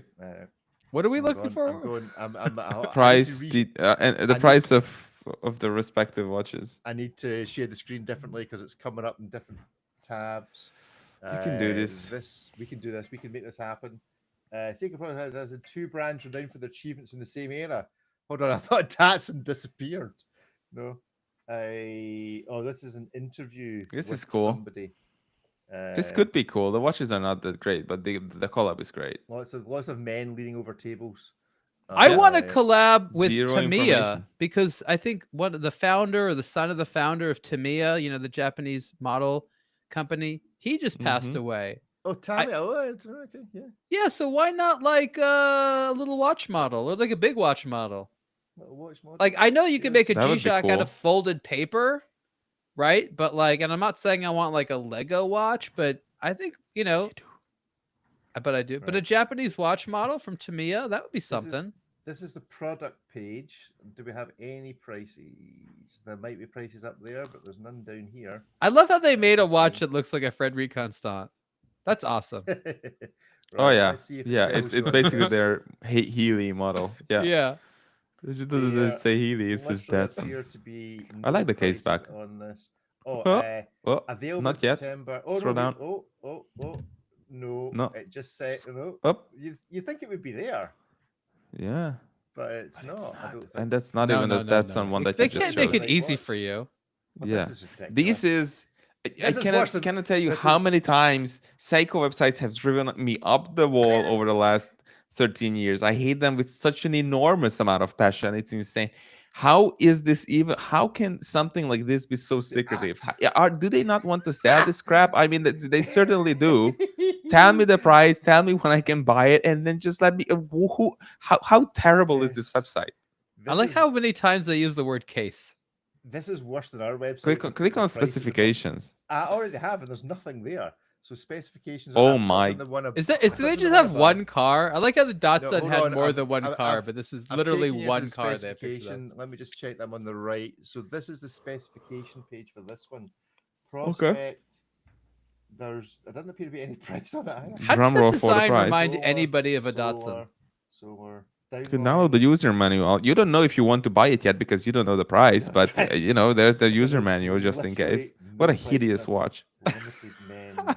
Speaker 2: What are we
Speaker 1: I'm
Speaker 2: looking
Speaker 1: going-
Speaker 2: for?
Speaker 1: I'm going. I need to
Speaker 3: Price
Speaker 1: re-
Speaker 3: and
Speaker 1: I
Speaker 3: the
Speaker 1: need-
Speaker 3: price of the respective watches.
Speaker 1: I need to share the screen differently because it's coming up in different tabs.
Speaker 3: We can do this.
Speaker 1: We can do this. We can make this happen. Seiko Pro has two brands renowned for their achievements in the same era. Hold on, I thought Datsun disappeared. No. This is an interview.
Speaker 3: This
Speaker 1: with
Speaker 3: is cool.
Speaker 1: Somebody.
Speaker 3: This could be cool. The watches are not that great, but the collab is great.
Speaker 1: Lots of men leaning over tables.
Speaker 2: I want to collab with
Speaker 3: Zero
Speaker 2: Tamiya
Speaker 3: information.
Speaker 2: because I think the founder or the son of the founder of Tamiya, you know, the Japanese model company, he just passed
Speaker 3: Mhm.
Speaker 2: away.
Speaker 1: Oh, Tammy. Okay, yeah.
Speaker 2: Yeah, so why not like a little watch model or like a big watch model?
Speaker 1: Watch model.
Speaker 2: Like I know you can make a
Speaker 3: That would be
Speaker 2: G-Shock out
Speaker 3: cool.
Speaker 2: of folded paper, right? But like, and I'm not saying I want like a Lego watch, but I think, you know, but I do. But a
Speaker 1: Right.
Speaker 2: Japanese watch model from Tamiya, that would be something.
Speaker 1: This is the product page. Do we have any prices? There might be prices up there, but there's none down here.
Speaker 2: I love how they made a
Speaker 1: let's
Speaker 2: watch
Speaker 1: see.
Speaker 2: that looks like a Frederic Constant. That's awesome.
Speaker 3: Oh
Speaker 1: Right,
Speaker 3: yeah,
Speaker 1: let's see if it
Speaker 3: yeah.
Speaker 1: tells
Speaker 3: It's
Speaker 1: you-
Speaker 3: basically their Healy model. Yeah.
Speaker 2: Yeah.
Speaker 3: It just doesn't say Healy. It's just
Speaker 1: literally
Speaker 3: Datsun.
Speaker 1: appear to be
Speaker 3: I like
Speaker 1: no
Speaker 3: the case
Speaker 1: prices
Speaker 3: back.
Speaker 1: on this. Oh,
Speaker 3: Oh, Oh,
Speaker 1: available
Speaker 3: not
Speaker 1: in
Speaker 3: yet.
Speaker 1: September.
Speaker 3: Scroll
Speaker 1: no,
Speaker 3: down.
Speaker 1: No,
Speaker 3: No.
Speaker 1: it just said no.
Speaker 3: Up.
Speaker 1: You think it would be there,
Speaker 3: Yeah.
Speaker 1: but it's
Speaker 3: But
Speaker 1: not.
Speaker 3: it's
Speaker 1: I
Speaker 3: not.
Speaker 1: don't think.
Speaker 3: And that's not
Speaker 2: No,
Speaker 3: even
Speaker 2: no,
Speaker 3: the
Speaker 2: no,
Speaker 3: Datsun
Speaker 2: no.
Speaker 3: one that
Speaker 2: They
Speaker 3: you just
Speaker 2: can't make
Speaker 3: showed.
Speaker 2: it easy
Speaker 1: What?
Speaker 2: for you.
Speaker 1: But
Speaker 3: Yeah.
Speaker 1: This is ridiculous.
Speaker 3: This is. I
Speaker 1: This is worse than-
Speaker 3: cannot tell you
Speaker 1: this
Speaker 3: how
Speaker 1: is-
Speaker 3: many times Seiko websites have driven me up the wall over the last 13 years. I hate them with such an enormous amount of passion. It's insane. How is this even? How can something like this be so secretive? Do they not want to sell this crap? I mean, they certainly do. Tell me the price. Tell me when I can buy it, and then just let me. How terrible is this
Speaker 1: Yes.
Speaker 3: website?
Speaker 2: I like how many times they use the word case.
Speaker 1: This is worse than our website.
Speaker 3: Click
Speaker 1: because
Speaker 3: on
Speaker 1: the price of the book-
Speaker 3: specifications.
Speaker 1: I already have, and there's nothing there. So specifications.
Speaker 3: Oh
Speaker 1: I'm
Speaker 3: my-
Speaker 1: clicking the one
Speaker 2: Is that?
Speaker 1: I'm
Speaker 2: Do they
Speaker 1: clicking
Speaker 2: just
Speaker 1: the
Speaker 2: have
Speaker 1: above.
Speaker 2: one car? I like how the Datsun
Speaker 1: hold
Speaker 2: had
Speaker 1: on,
Speaker 2: more
Speaker 1: I've-
Speaker 2: than one
Speaker 1: I've-
Speaker 2: car,
Speaker 1: I've-
Speaker 2: but this is
Speaker 1: I've
Speaker 2: literally
Speaker 1: taken you to
Speaker 2: one
Speaker 1: the
Speaker 2: car they have pictures of.
Speaker 1: specification. Let me just check them on the right. So this is the specification page for this one.
Speaker 3: Okay.
Speaker 1: Prospect. There doesn't appear to be any price on it either.
Speaker 2: How
Speaker 3: Drum
Speaker 2: does
Speaker 3: roll
Speaker 2: that
Speaker 3: for the
Speaker 2: design
Speaker 3: price.
Speaker 2: remind
Speaker 1: Solar,
Speaker 2: anybody of a
Speaker 1: solar,
Speaker 2: Datsun?
Speaker 1: solar,
Speaker 3: You can download the user manual. You don't know if you want to buy it yet because you don't know the price,
Speaker 1: No
Speaker 3: but
Speaker 1: price.
Speaker 3: you know there's the
Speaker 1: There
Speaker 3: user
Speaker 1: is
Speaker 3: manual just in
Speaker 1: literally
Speaker 3: case. What a
Speaker 1: no price on
Speaker 3: hideous
Speaker 1: this.
Speaker 3: watch.
Speaker 1: Limited men's.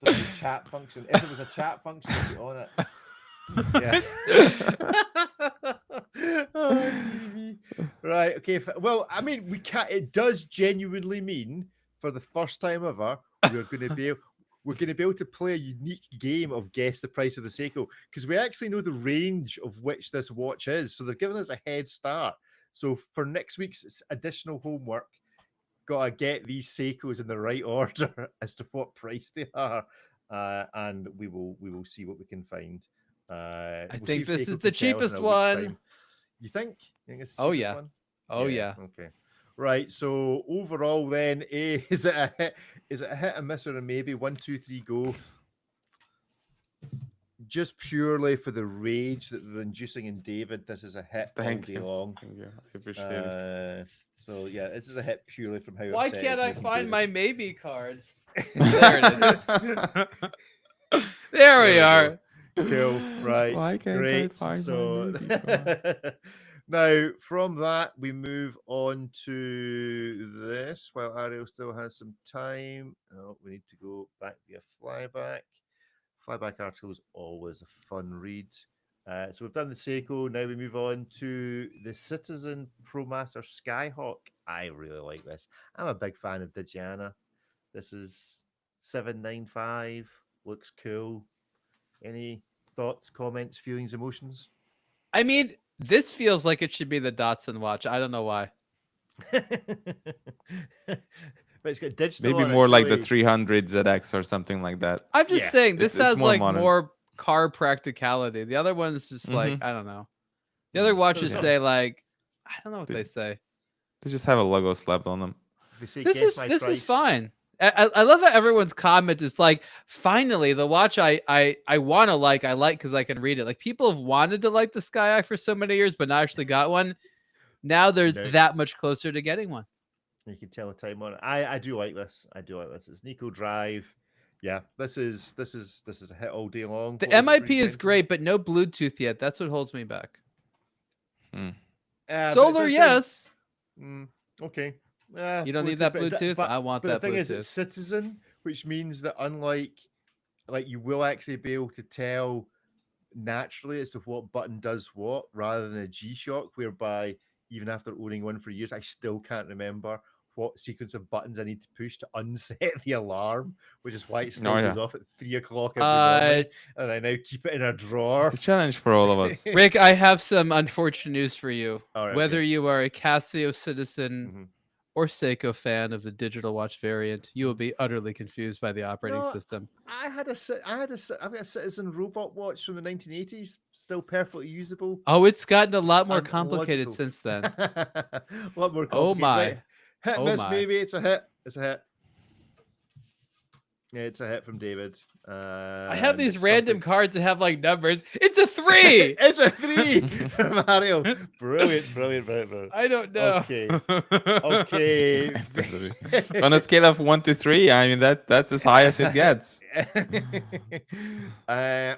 Speaker 1: There's a chat function. If there was a chat function, it'd be on it. Yeah. Oh, TV. Right. Okay. Well, I mean, we can't. It does genuinely mean for the first time ever we're going to be able to play a unique game of guess the price of the Seiko because we actually know the range of which this watch is. So they're giving us a head start. So for next week's additional homework, gotta get these Seikos in the right order as to what price they are. and we will see what we can find.
Speaker 2: I
Speaker 1: We'll see
Speaker 2: think
Speaker 1: if
Speaker 2: this
Speaker 1: Seiko
Speaker 2: is the
Speaker 1: can tell us in
Speaker 2: cheapest
Speaker 1: a week's
Speaker 2: one.
Speaker 1: time. You think? You think it's the
Speaker 2: Oh,
Speaker 1: cheapest
Speaker 2: yeah.
Speaker 1: one?
Speaker 2: Oh, yeah.
Speaker 1: Okay. Right. So overall, then, is it a hit? Is it a hit, a miss, or a maybe? 1, 2, 3, go. Just purely for the rage that they're inducing in David, this is a hit all
Speaker 3: Thank
Speaker 1: day
Speaker 3: you.
Speaker 1: long.
Speaker 3: Thank you. I appreciate it.
Speaker 1: So yeah, this is a hit purely from how.
Speaker 2: Why
Speaker 1: upset
Speaker 2: can't
Speaker 1: it's
Speaker 2: I
Speaker 1: making
Speaker 2: find my
Speaker 1: David.
Speaker 2: maybe card? There it is. There we
Speaker 1: we
Speaker 2: are.
Speaker 1: go. Cool. Right.
Speaker 3: Why can't
Speaker 1: Great.
Speaker 3: I find
Speaker 1: So
Speaker 3: my maybe card?
Speaker 1: now from that we move on to this. While Ariel still has some time, we need to go back via flyback. Flyback article is always a fun read. So we've done the Seiko. Now we move on to the Citizen ProMaster Skyhawk. I really like this. I'm a big fan of Digiana. This is 795. Looks cool. Any thoughts, comments, feelings, emotions?
Speaker 2: I mean, this feels like it should be the Datsun watch. I don't know why.
Speaker 1: But it's got digital.
Speaker 3: Maybe
Speaker 1: on it,
Speaker 3: more like the
Speaker 1: surely.
Speaker 3: 300 ZX or something like that.
Speaker 2: I'm just
Speaker 1: Yeah,
Speaker 2: saying this
Speaker 3: it's
Speaker 2: has
Speaker 3: more
Speaker 2: like
Speaker 3: modern.
Speaker 2: more car practicality. The other one's just like, I don't know. The other watches
Speaker 1: Yeah.
Speaker 2: say like, I don't know what
Speaker 3: They-
Speaker 2: they say.
Speaker 3: They just have a logo slapped on them.
Speaker 1: They say,
Speaker 2: This
Speaker 1: "Guess
Speaker 2: is
Speaker 1: my
Speaker 2: this
Speaker 1: price."
Speaker 2: is fine. I love how everyone's comment is like, finally the watch I want to like, I like because I can read it. Like people have wanted to like the Skyhawk for so many years, but not actually got one. Now they're
Speaker 1: No.
Speaker 2: that much closer to getting one.
Speaker 1: You can tell the time on it. I do like this. I do like this. It's Nico Drive. Yeah, this is a hit all day long.
Speaker 2: The
Speaker 1: What was it,
Speaker 2: MIP is
Speaker 1: 320?
Speaker 2: great, but no Bluetooth yet. That's what holds me back.
Speaker 3: Hmm.
Speaker 1: But it
Speaker 2: Solar,
Speaker 1: does say-
Speaker 2: yes.
Speaker 1: Okay.
Speaker 2: You don't need that
Speaker 1: but it do-
Speaker 2: Bluetooth. I want
Speaker 1: But
Speaker 2: that
Speaker 1: the thing
Speaker 2: Bluetooth.
Speaker 1: is, it's Citizen, which means that unlike, like, you will actually be able to tell naturally as to what button does what, rather than a G-Shock, whereby even after owning one for years, I still can't remember what sequence of buttons I need to push to unset the alarm, which is why it still
Speaker 3: Oh,
Speaker 1: goes
Speaker 3: yeah.
Speaker 1: off at 3 o'clock every morning,
Speaker 2: Uh,
Speaker 1: and I now keep it in a drawer.
Speaker 3: It's a challenge for all of us.
Speaker 2: Rick, I have some unfortunate news for you.
Speaker 1: All right,
Speaker 2: Whether
Speaker 1: okay.
Speaker 2: you are a Casio Citizen
Speaker 1: Mhm.
Speaker 2: or Seiko fan of the digital watch variant, you will be utterly confused by the operating
Speaker 1: No,
Speaker 2: system.
Speaker 1: I've got a Citizen robot watch from the 1980s, still perfectly usable.
Speaker 2: Oh, it's gotten a lot more
Speaker 1: and
Speaker 2: complicated
Speaker 1: logical.
Speaker 2: since then.
Speaker 1: A lot more complicated.
Speaker 2: Oh my.
Speaker 1: Right. Hit,
Speaker 2: Oh
Speaker 1: miss,
Speaker 2: my.
Speaker 1: maybe. It's a hit. It's a hit. Yeah, it's a hit from David.
Speaker 2: I have these random cards that have like numbers. It's a 3.
Speaker 1: It's a 3 from Mario. Brilliant.
Speaker 2: I don't know.
Speaker 1: Okay. Okay.
Speaker 3: On a scale of 1 to 3, I mean that's as high as it gets.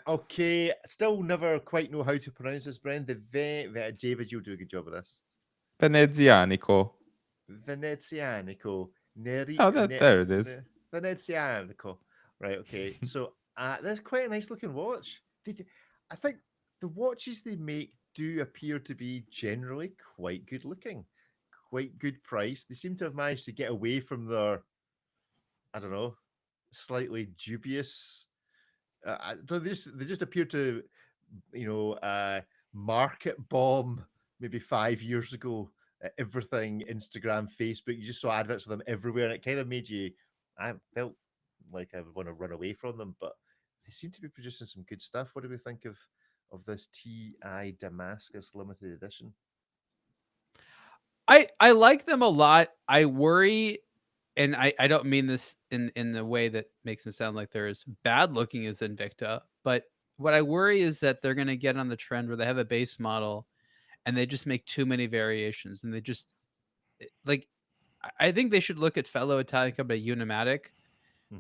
Speaker 1: Okay. Still never quite know how to pronounce this, Bren. David, you'll do a good job of this.
Speaker 3: Venezianico.
Speaker 1: Venezianico.
Speaker 3: Oh, there it is.
Speaker 1: Venezianico. Right, okay. So that's quite a nice looking watch. I think the watches they make do appear to be generally quite good looking, quite good price. They seem to have managed to get away from their, I don't know, slightly dubious. They just appear to, market bomb maybe 5 years ago. Everything, Instagram, Facebook, you just saw adverts of them everywhere, and it kind of made you. I felt like I would want to run away from them, but they seem to be producing some good stuff. What do we think of this TI Damascus limited edition?
Speaker 2: I like them a lot. I worry, and I don't mean this in the way that makes them sound like they're as bad looking as Invicta, but what I worry is that they're going to get on the trend where they have a base model and they just make too many variations, and they just like, I think they should look at fellow Italian company Unimatic,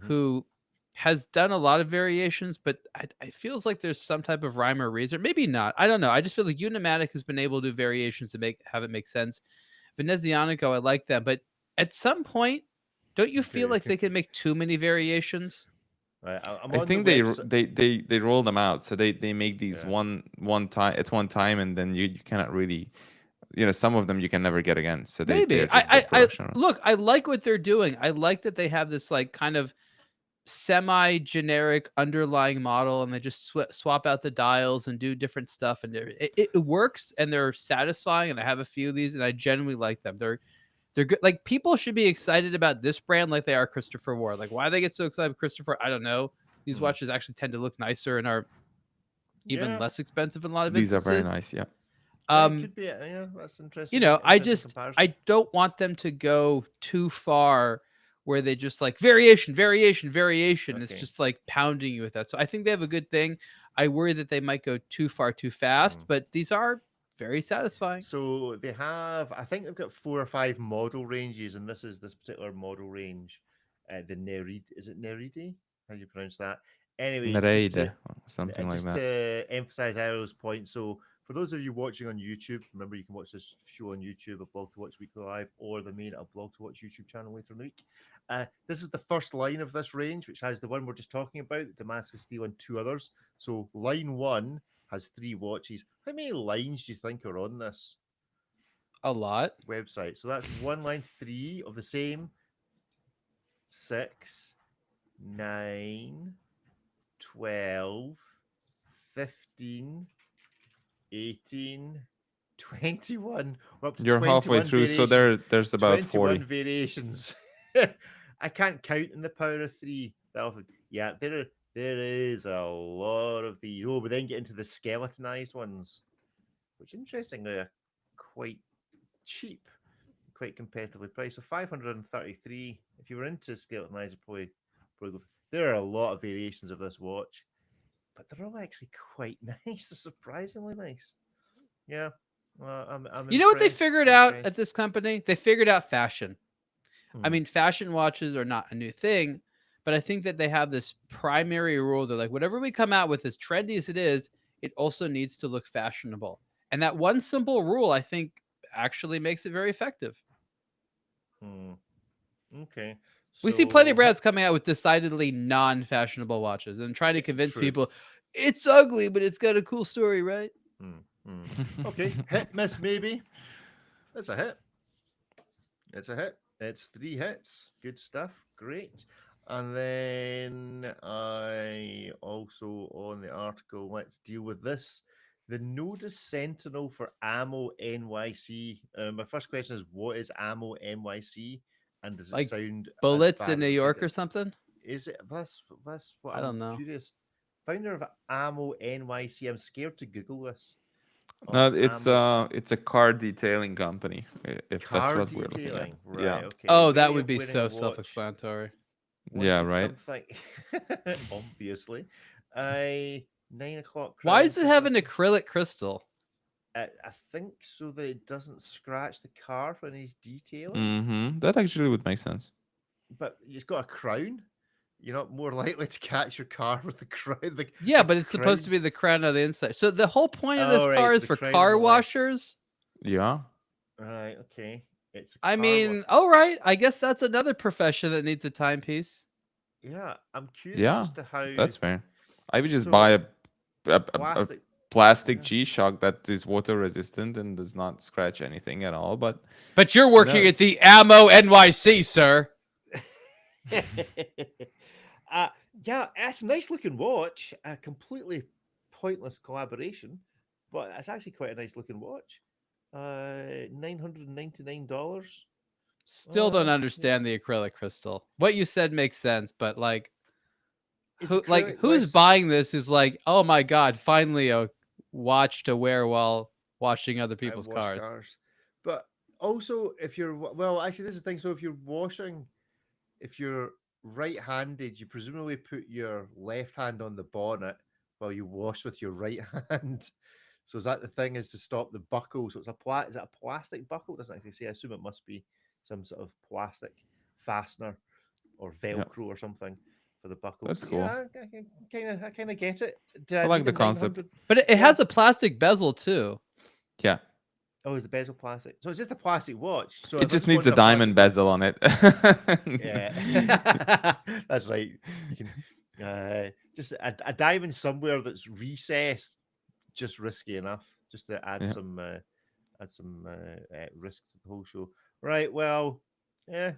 Speaker 2: who has done a lot of variations, but it feels like there's some type of rhyme or reason. Maybe not. I don't know. I just feel like Unimatic has been able to do variations to have it make sense. Venezianico, I like them, but at some point, don't you feel like they can make too many variations?
Speaker 1: Right,
Speaker 3: I think they roll them out, so they make these one time at one time, and then you cannot really, some of them you can never get again. So
Speaker 2: maybe I look, I like what they're doing. I like that they have this like kind of semi-generic underlying model, and they just swap out the dials and do different stuff, and it works, and they're satisfying. And I have a few of these, and I genuinely like them. They're good. Like, people should be excited about this brand like they are Christopher Ward. Like, why they get so excited about Christopher, I don't know. These
Speaker 1: Mm.
Speaker 2: watches actually tend to look nicer and are even
Speaker 1: Yeah.
Speaker 2: less expensive in a lot of
Speaker 3: These are
Speaker 2: instances.
Speaker 3: very nice. Yeah.
Speaker 1: Yeah, it
Speaker 2: Um,
Speaker 1: could be. Yeah, that's interesting.
Speaker 2: you know, I
Speaker 1: interesting comparison.
Speaker 2: don't want them to go too far where they just like variation. It's
Speaker 1: Okay.
Speaker 2: just like pounding you with that. So I think they have a good thing. I worry that they might go too far too fast,
Speaker 1: Mm.
Speaker 2: but these are very satisfying.
Speaker 1: So they have, I think they've got 4 or 5 model ranges, and this is this particular model range. The Nerid, is it Neridi? How do you pronounce that? Anyway,
Speaker 3: Nereide, or something like
Speaker 1: just
Speaker 3: that.
Speaker 1: to emphasize Arrow's point. So for those of you watching on YouTube, remember you can watch this show on YouTube, a Blog to Watch Weekly Live, or the main Blog to Watch YouTube channel later in the week. This is the first line of this range, which has the one we're just talking about, the Damascus Steel, and 2 others. So line 1 has 3 watches. How many lines do you think are on this
Speaker 2: A lot.
Speaker 1: website? So that's one line, 3 of the same, 6, 9, 12, 15, 18, 21. We're up to
Speaker 3: You're halfway
Speaker 1: 21
Speaker 3: through, so
Speaker 1: variations.
Speaker 3: there's about
Speaker 1: 21
Speaker 3: 40.
Speaker 1: variations. I can't count in the power of 3. Yeah, there is a lot of these. Oh, we then get into the skeletonized ones, which interestingly are quite cheap, quite competitively priced. So 533. If you were into skeletonized, probably go. There are a lot of variations of this watch, but they're all actually quite nice. They're surprisingly nice. Yeah. I'm
Speaker 2: You know what they
Speaker 1: impressed,
Speaker 2: figured
Speaker 1: I'm
Speaker 2: out
Speaker 1: impressed.
Speaker 2: at this company? They figured out fashion. I
Speaker 1: Hmm.
Speaker 2: mean, fashion watches are not a new thing, but I think that they have this primary rule. They're like, whatever we come out with, as trendy as it is, it also needs to look fashionable. And that one simple rule, I think, actually makes it very effective.
Speaker 1: Hmm. Okay.
Speaker 2: We see plenty of
Speaker 1: So,
Speaker 2: brands coming out with decidedly non-fashionable watches and trying to convince
Speaker 1: true.
Speaker 2: people it's ugly, but it's got a cool story, right?
Speaker 1: Okay. Hit, miss, maybe. That's a hit. It's a hit. It's 3 hits. Good stuff. Great. And then I also on the article, let's deal with this. The Nodus Sentinel for Ammo NYC. My first question is, what is Ammo NYC? And does it
Speaker 2: Like
Speaker 1: sound as
Speaker 2: Bullets
Speaker 1: bad
Speaker 2: in New
Speaker 1: as I think
Speaker 2: York or
Speaker 1: it?
Speaker 2: something?
Speaker 1: Is it? That's what
Speaker 2: I
Speaker 1: I'm
Speaker 2: don't know.
Speaker 1: curious. Founder of Ammo NYC. I'm scared to Google this.
Speaker 3: No,
Speaker 1: Ammo
Speaker 3: it's a car detailing company, if that's
Speaker 1: car
Speaker 3: what we're looking at.
Speaker 1: detailing. Right.
Speaker 3: Yeah.
Speaker 1: Okay.
Speaker 2: Oh, that
Speaker 1: Way
Speaker 2: would
Speaker 1: of
Speaker 2: be
Speaker 1: wearing a
Speaker 2: so
Speaker 1: watch.
Speaker 2: self-explanatory.
Speaker 3: Yeah,
Speaker 1: Wanted
Speaker 3: right.
Speaker 1: something obviously. I 9 o'clock.
Speaker 2: Why
Speaker 1: Crown
Speaker 2: does it have an
Speaker 1: Christmas.
Speaker 2: acrylic crystal?
Speaker 1: I think so that it doesn't scratch the car when he's detailing.
Speaker 3: Mm-hmm. That actually would make sense.
Speaker 1: But he's got a crown. You're not more likely to catch your car with the crown.
Speaker 2: Yeah, but it's supposed to be the crown on the inside. So the whole point of this
Speaker 1: Oh, right,
Speaker 2: car
Speaker 1: so
Speaker 2: is
Speaker 1: the
Speaker 2: for
Speaker 1: crown on
Speaker 2: car
Speaker 1: the left.
Speaker 2: washers.
Speaker 3: Yeah.
Speaker 1: Right. Okay. It's.
Speaker 2: I mean, all right. I guess that's another profession that needs a timepiece.
Speaker 1: Yeah, I'm curious
Speaker 3: Yeah.
Speaker 1: as to how
Speaker 3: That's fair. I would just
Speaker 1: So,
Speaker 3: buy a
Speaker 1: plastic.
Speaker 3: plastic
Speaker 1: Yeah.
Speaker 3: G-Shock that is water resistant and does not scratch anything at all. But
Speaker 2: But you're working
Speaker 3: knows?
Speaker 2: at the Ammo NYC, sir.
Speaker 1: Yeah, it's a nice looking watch. A completely pointless collaboration, but it's actually quite a nice looking watch. $999.
Speaker 2: Still don't
Speaker 1: Yeah.
Speaker 2: understand the acrylic crystal. What you said makes sense, but like,
Speaker 1: It's
Speaker 2: who, like,
Speaker 1: acrylic.
Speaker 2: who's
Speaker 1: Let's-
Speaker 2: buying this? Who's like, oh my god, finally a watch to wear while washing other
Speaker 1: I
Speaker 2: people's
Speaker 1: wash
Speaker 2: cars.
Speaker 1: But also, if you're well, actually, this is the thing. So if you're washing, if you're right-handed, you presumably put your left hand on the bonnet while you wash with your right hand. So is that the thing? Is to stop the buckle? So it's is it a plastic buckle? It doesn't actually say. I assume it must be some sort of plastic fastener or Velcro or something for the buckle.
Speaker 3: That's
Speaker 1: So,
Speaker 3: cool.
Speaker 1: yeah, I kind of get it. Do
Speaker 3: I like
Speaker 1: need
Speaker 3: the
Speaker 1: a
Speaker 3: concept.
Speaker 1: 900?
Speaker 2: But it
Speaker 1: Yeah.
Speaker 2: has a plastic bezel too.
Speaker 3: Yeah.
Speaker 1: Oh, is the bezel plastic? So it's just a plastic watch. So
Speaker 3: It
Speaker 1: if I
Speaker 3: just needs a
Speaker 1: wanted
Speaker 3: diamond
Speaker 1: plastic
Speaker 3: bezel on it.
Speaker 1: watch- Yeah, that's right. You can just a diamond somewhere that's recessed, just risky enough, just to add
Speaker 3: Yeah.
Speaker 1: some risk to the whole show. Right. Well, yeah.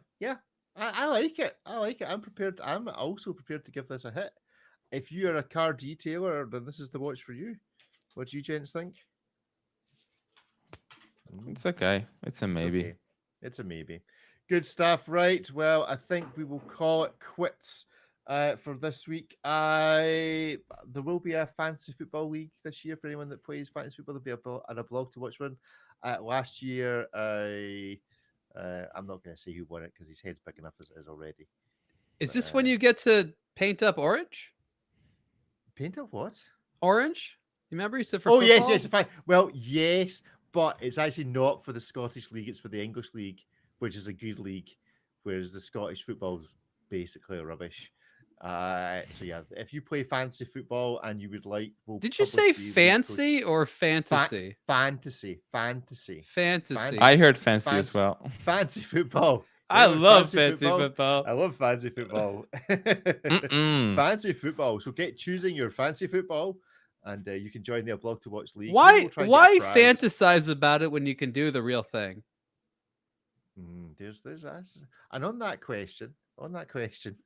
Speaker 1: I like it. I like it. I'm prepared. I'm also prepared to give this a hit. If you are a car detailer, then this is the watch for you. What do you gents think?
Speaker 3: It's okay. It's a maybe.
Speaker 1: Okay. It's a maybe. Good stuff, right? Well, I think we will call it quits for this week. There will be a fantasy football league this year for anyone that plays fantasy football. There'll be a blog to watch one. Last year, I'm not going to say who won it because his head's big enough as it is already.
Speaker 2: Is this when you get to paint up orange?
Speaker 1: Paint up what?
Speaker 2: Orange? You remember you said for
Speaker 1: Oh
Speaker 2: football?
Speaker 1: yes, fine. Well, yes, but it's actually not for the Scottish League. It's for the English League, which is a good league, whereas the Scottish football's basically rubbish. So yeah, if you play fantasy football and you would like,
Speaker 2: Did you say fancy or fantasy?
Speaker 1: Fantasy.
Speaker 2: Fantasy.
Speaker 3: I heard fancy as well.
Speaker 1: Fancy football.
Speaker 2: I love fancy football.
Speaker 1: I love fancy football. Fancy football. So choosing your fancy football, and you can join their blog to watch league.
Speaker 2: Why fantasize about it when you can do the real thing?
Speaker 1: There's and on that question,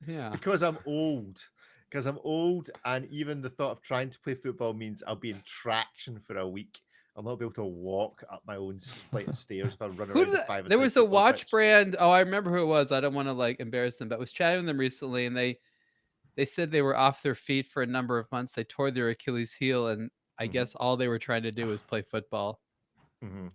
Speaker 2: yeah,
Speaker 1: because I'm old, and even the thought of trying to play football means I'll be in traction for a week. I'll not be able to walk up my own flight of stairs if I run around the 5 or 6
Speaker 2: There was a watch
Speaker 1: pitch.
Speaker 2: brand. Oh, I remember who it was. I don't want to like embarrass them, but I was chatting with them recently, and they said they were off their feet for a number of months. They tore their Achilles heel, and I guess all they were trying to do was play football.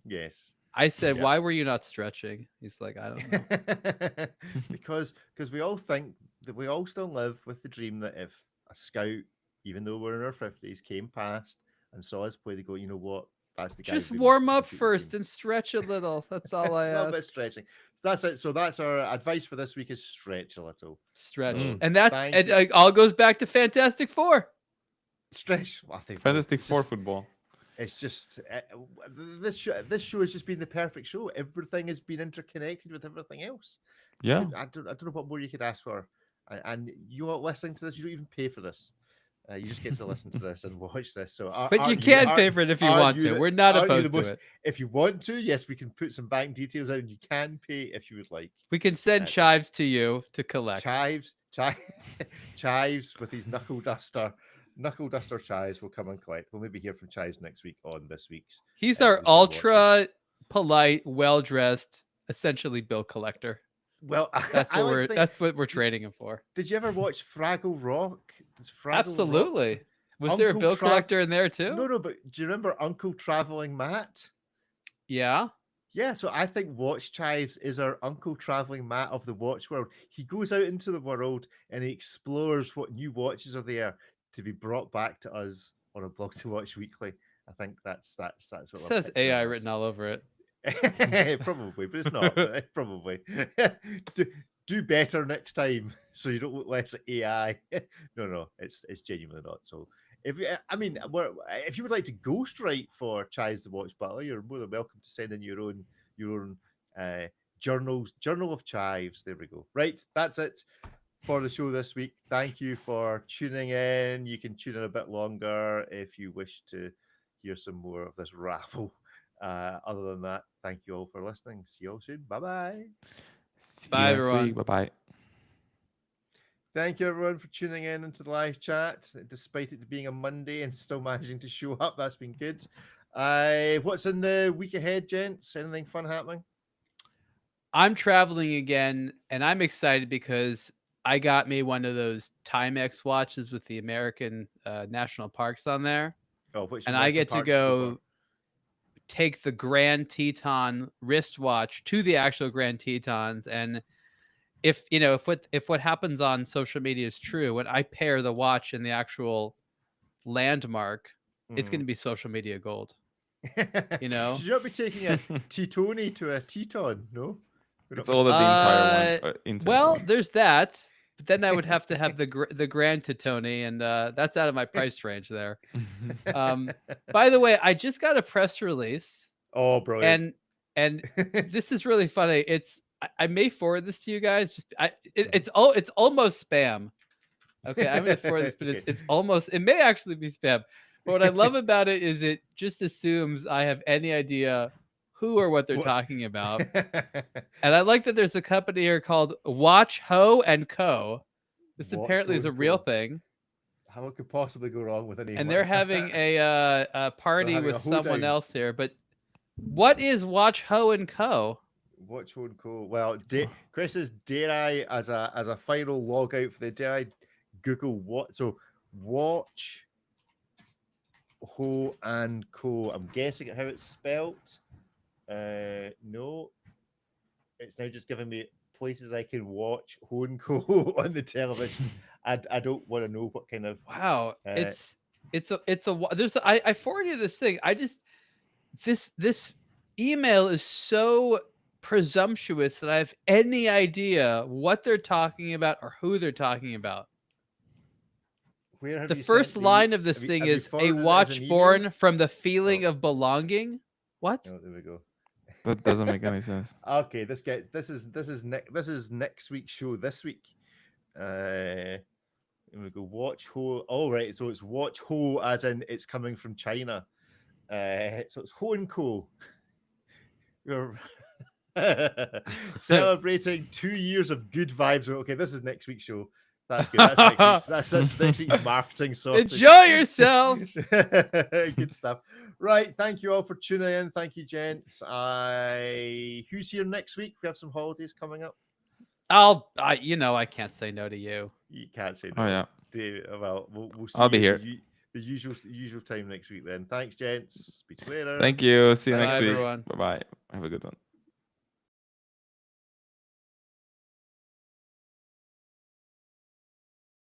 Speaker 1: Yes.
Speaker 2: I said, why were you not stretching? He's like, I don't know.
Speaker 1: because we all think that we all still live with the dream that if a scout, even though we're in our 50s, came past and saw us play, they go, you know what? That's the guy.
Speaker 2: Just warm up first and stretch a little. That's all I ask.
Speaker 1: A little bit stretching. So that's it. So that's our advice for this week: is stretch a little.
Speaker 2: Stretch, and it all goes back to Fantastic Four.
Speaker 1: Stretch. Well, I think
Speaker 3: Fantastic Four football.
Speaker 1: It's just this show has just been the perfect show. Everything has been interconnected with everything else.
Speaker 3: Yeah.
Speaker 1: I don't know what more you could ask for. And you are listening to this. You don't even pay for this. You just get to listen to this and watch this. So,
Speaker 2: but you can pay for it if you want to. We're not opposed to it.
Speaker 1: If you want to, yes, we can put some bank details out, and you can pay if you would like.
Speaker 2: We can send chives to you to collect.
Speaker 1: Chives with these knuckle duster Chives will come and collect. We'll maybe hear from Chives next week on this week's.
Speaker 2: He's our ultra polite, well dressed, essentially bill collector.
Speaker 1: Well,
Speaker 2: that's what we're trading him for.
Speaker 1: Did you ever watch Fraggle Rock?
Speaker 2: Absolutely.
Speaker 1: Rock?
Speaker 2: Was there a bill collector in there too?
Speaker 1: No, but do you remember Uncle Traveling Matt?
Speaker 2: Yeah.
Speaker 1: Yeah, so I think Watch Chives is our Uncle Traveling Matt of the watch world. He goes out into the world and he explores what new watches are there to be brought back to us on a blog to watch weekly. I think that's what
Speaker 2: it says AI written all over it.
Speaker 1: Probably, but it's not. Probably do better next time so you don't look less AI. No, it's genuinely not. So if you would like to ghostwrite for Chives the Watch Butler, you're more than welcome to send in your own journal of Chives. There we go. Right, that's it for the show this week. Thank you for tuning in. You can tune in a bit longer if you wish to hear some more of this rabble. Other than that, thank you all for listening. See you all soon. Bye-bye.
Speaker 2: Bye, everyone.
Speaker 3: Bye-bye.
Speaker 1: Thank you, everyone, for tuning in into the live chat. Despite it being a Monday and still managing to show up, that's been good. What's in the week ahead, gents? Anything fun happening?
Speaker 2: I'm traveling again, and I'm excited because I got me one of those Timex watches with the American national parks on there.
Speaker 1: Oh, which
Speaker 2: and I get to go take the Grand Teton wristwatch to the actual Grand Tetons, and if what happens on social media is true, when I pair the watch and the actual landmark, it's going to be social media gold.
Speaker 1: Should you not be taking a Tetoni to a Teton? No,
Speaker 3: it's all of the entire one.
Speaker 2: Well, there's that. But then I would have to have the Grand Tetoni, and that's out of my price range there. By the way, I just got a press release.
Speaker 1: Oh, brilliant!
Speaker 2: And this is really funny. I may forward this to you guys. It's almost spam. Okay, I'm gonna forward this, but it may actually be spam. But what I love about it is it just assumes I have any idea who or what they're talking about. And I like that there's a company here called Watch Ho & Co. This apparently is a real thing.
Speaker 1: How it could possibly go wrong with any?
Speaker 2: And they're having a party with someone else here. But what is Watch Ho & Co.?
Speaker 1: Watch Ho & Co. Well, Chris says, dare I, as a final log out for the dare I Google what. So watch Ho and Co. I'm guessing how it's spelled. No, it's now just giving me places I can watch Ho and Co. on the television. I don't want to know what kind of.
Speaker 2: Wow, it's there's I forwarded you this thing. I just this email is so presumptuous that I have any idea what they're talking about or who they're talking about.
Speaker 1: Where have
Speaker 2: The
Speaker 1: you
Speaker 2: first
Speaker 1: sent
Speaker 2: line of this
Speaker 1: have you-
Speaker 2: thing
Speaker 1: have you
Speaker 2: is a
Speaker 1: forwarded it as
Speaker 2: watch
Speaker 1: an
Speaker 2: born
Speaker 1: email?
Speaker 2: from the feeling
Speaker 1: Oh.
Speaker 2: of belonging. What?
Speaker 1: Oh, there we go.
Speaker 3: That doesn't make any sense.
Speaker 1: Okay, this is next week's show this week. And we go watch Ho. All right, so it's watch Ho as in it's coming from China. So it's Ho and Co. We're celebrating 2 years of good vibes. Okay, this is next week's show. That's good. That's next week's marketing sorted.
Speaker 2: Enjoy yourself.
Speaker 1: Good stuff. Right. Thank you all for tuning in. Thank you, gents. Who's here next week? We have some holidays coming up.
Speaker 2: I can't say no to you.
Speaker 1: You can't say no.
Speaker 3: Oh yeah.
Speaker 1: David, well, we'll see
Speaker 3: I'll be
Speaker 1: you
Speaker 3: here.
Speaker 1: The usual time next week then. Thanks, gents. Speak to you later.
Speaker 3: Thank you. See you
Speaker 2: Bye,
Speaker 3: next week.
Speaker 2: everyone.
Speaker 3: Bye bye. Have a good one.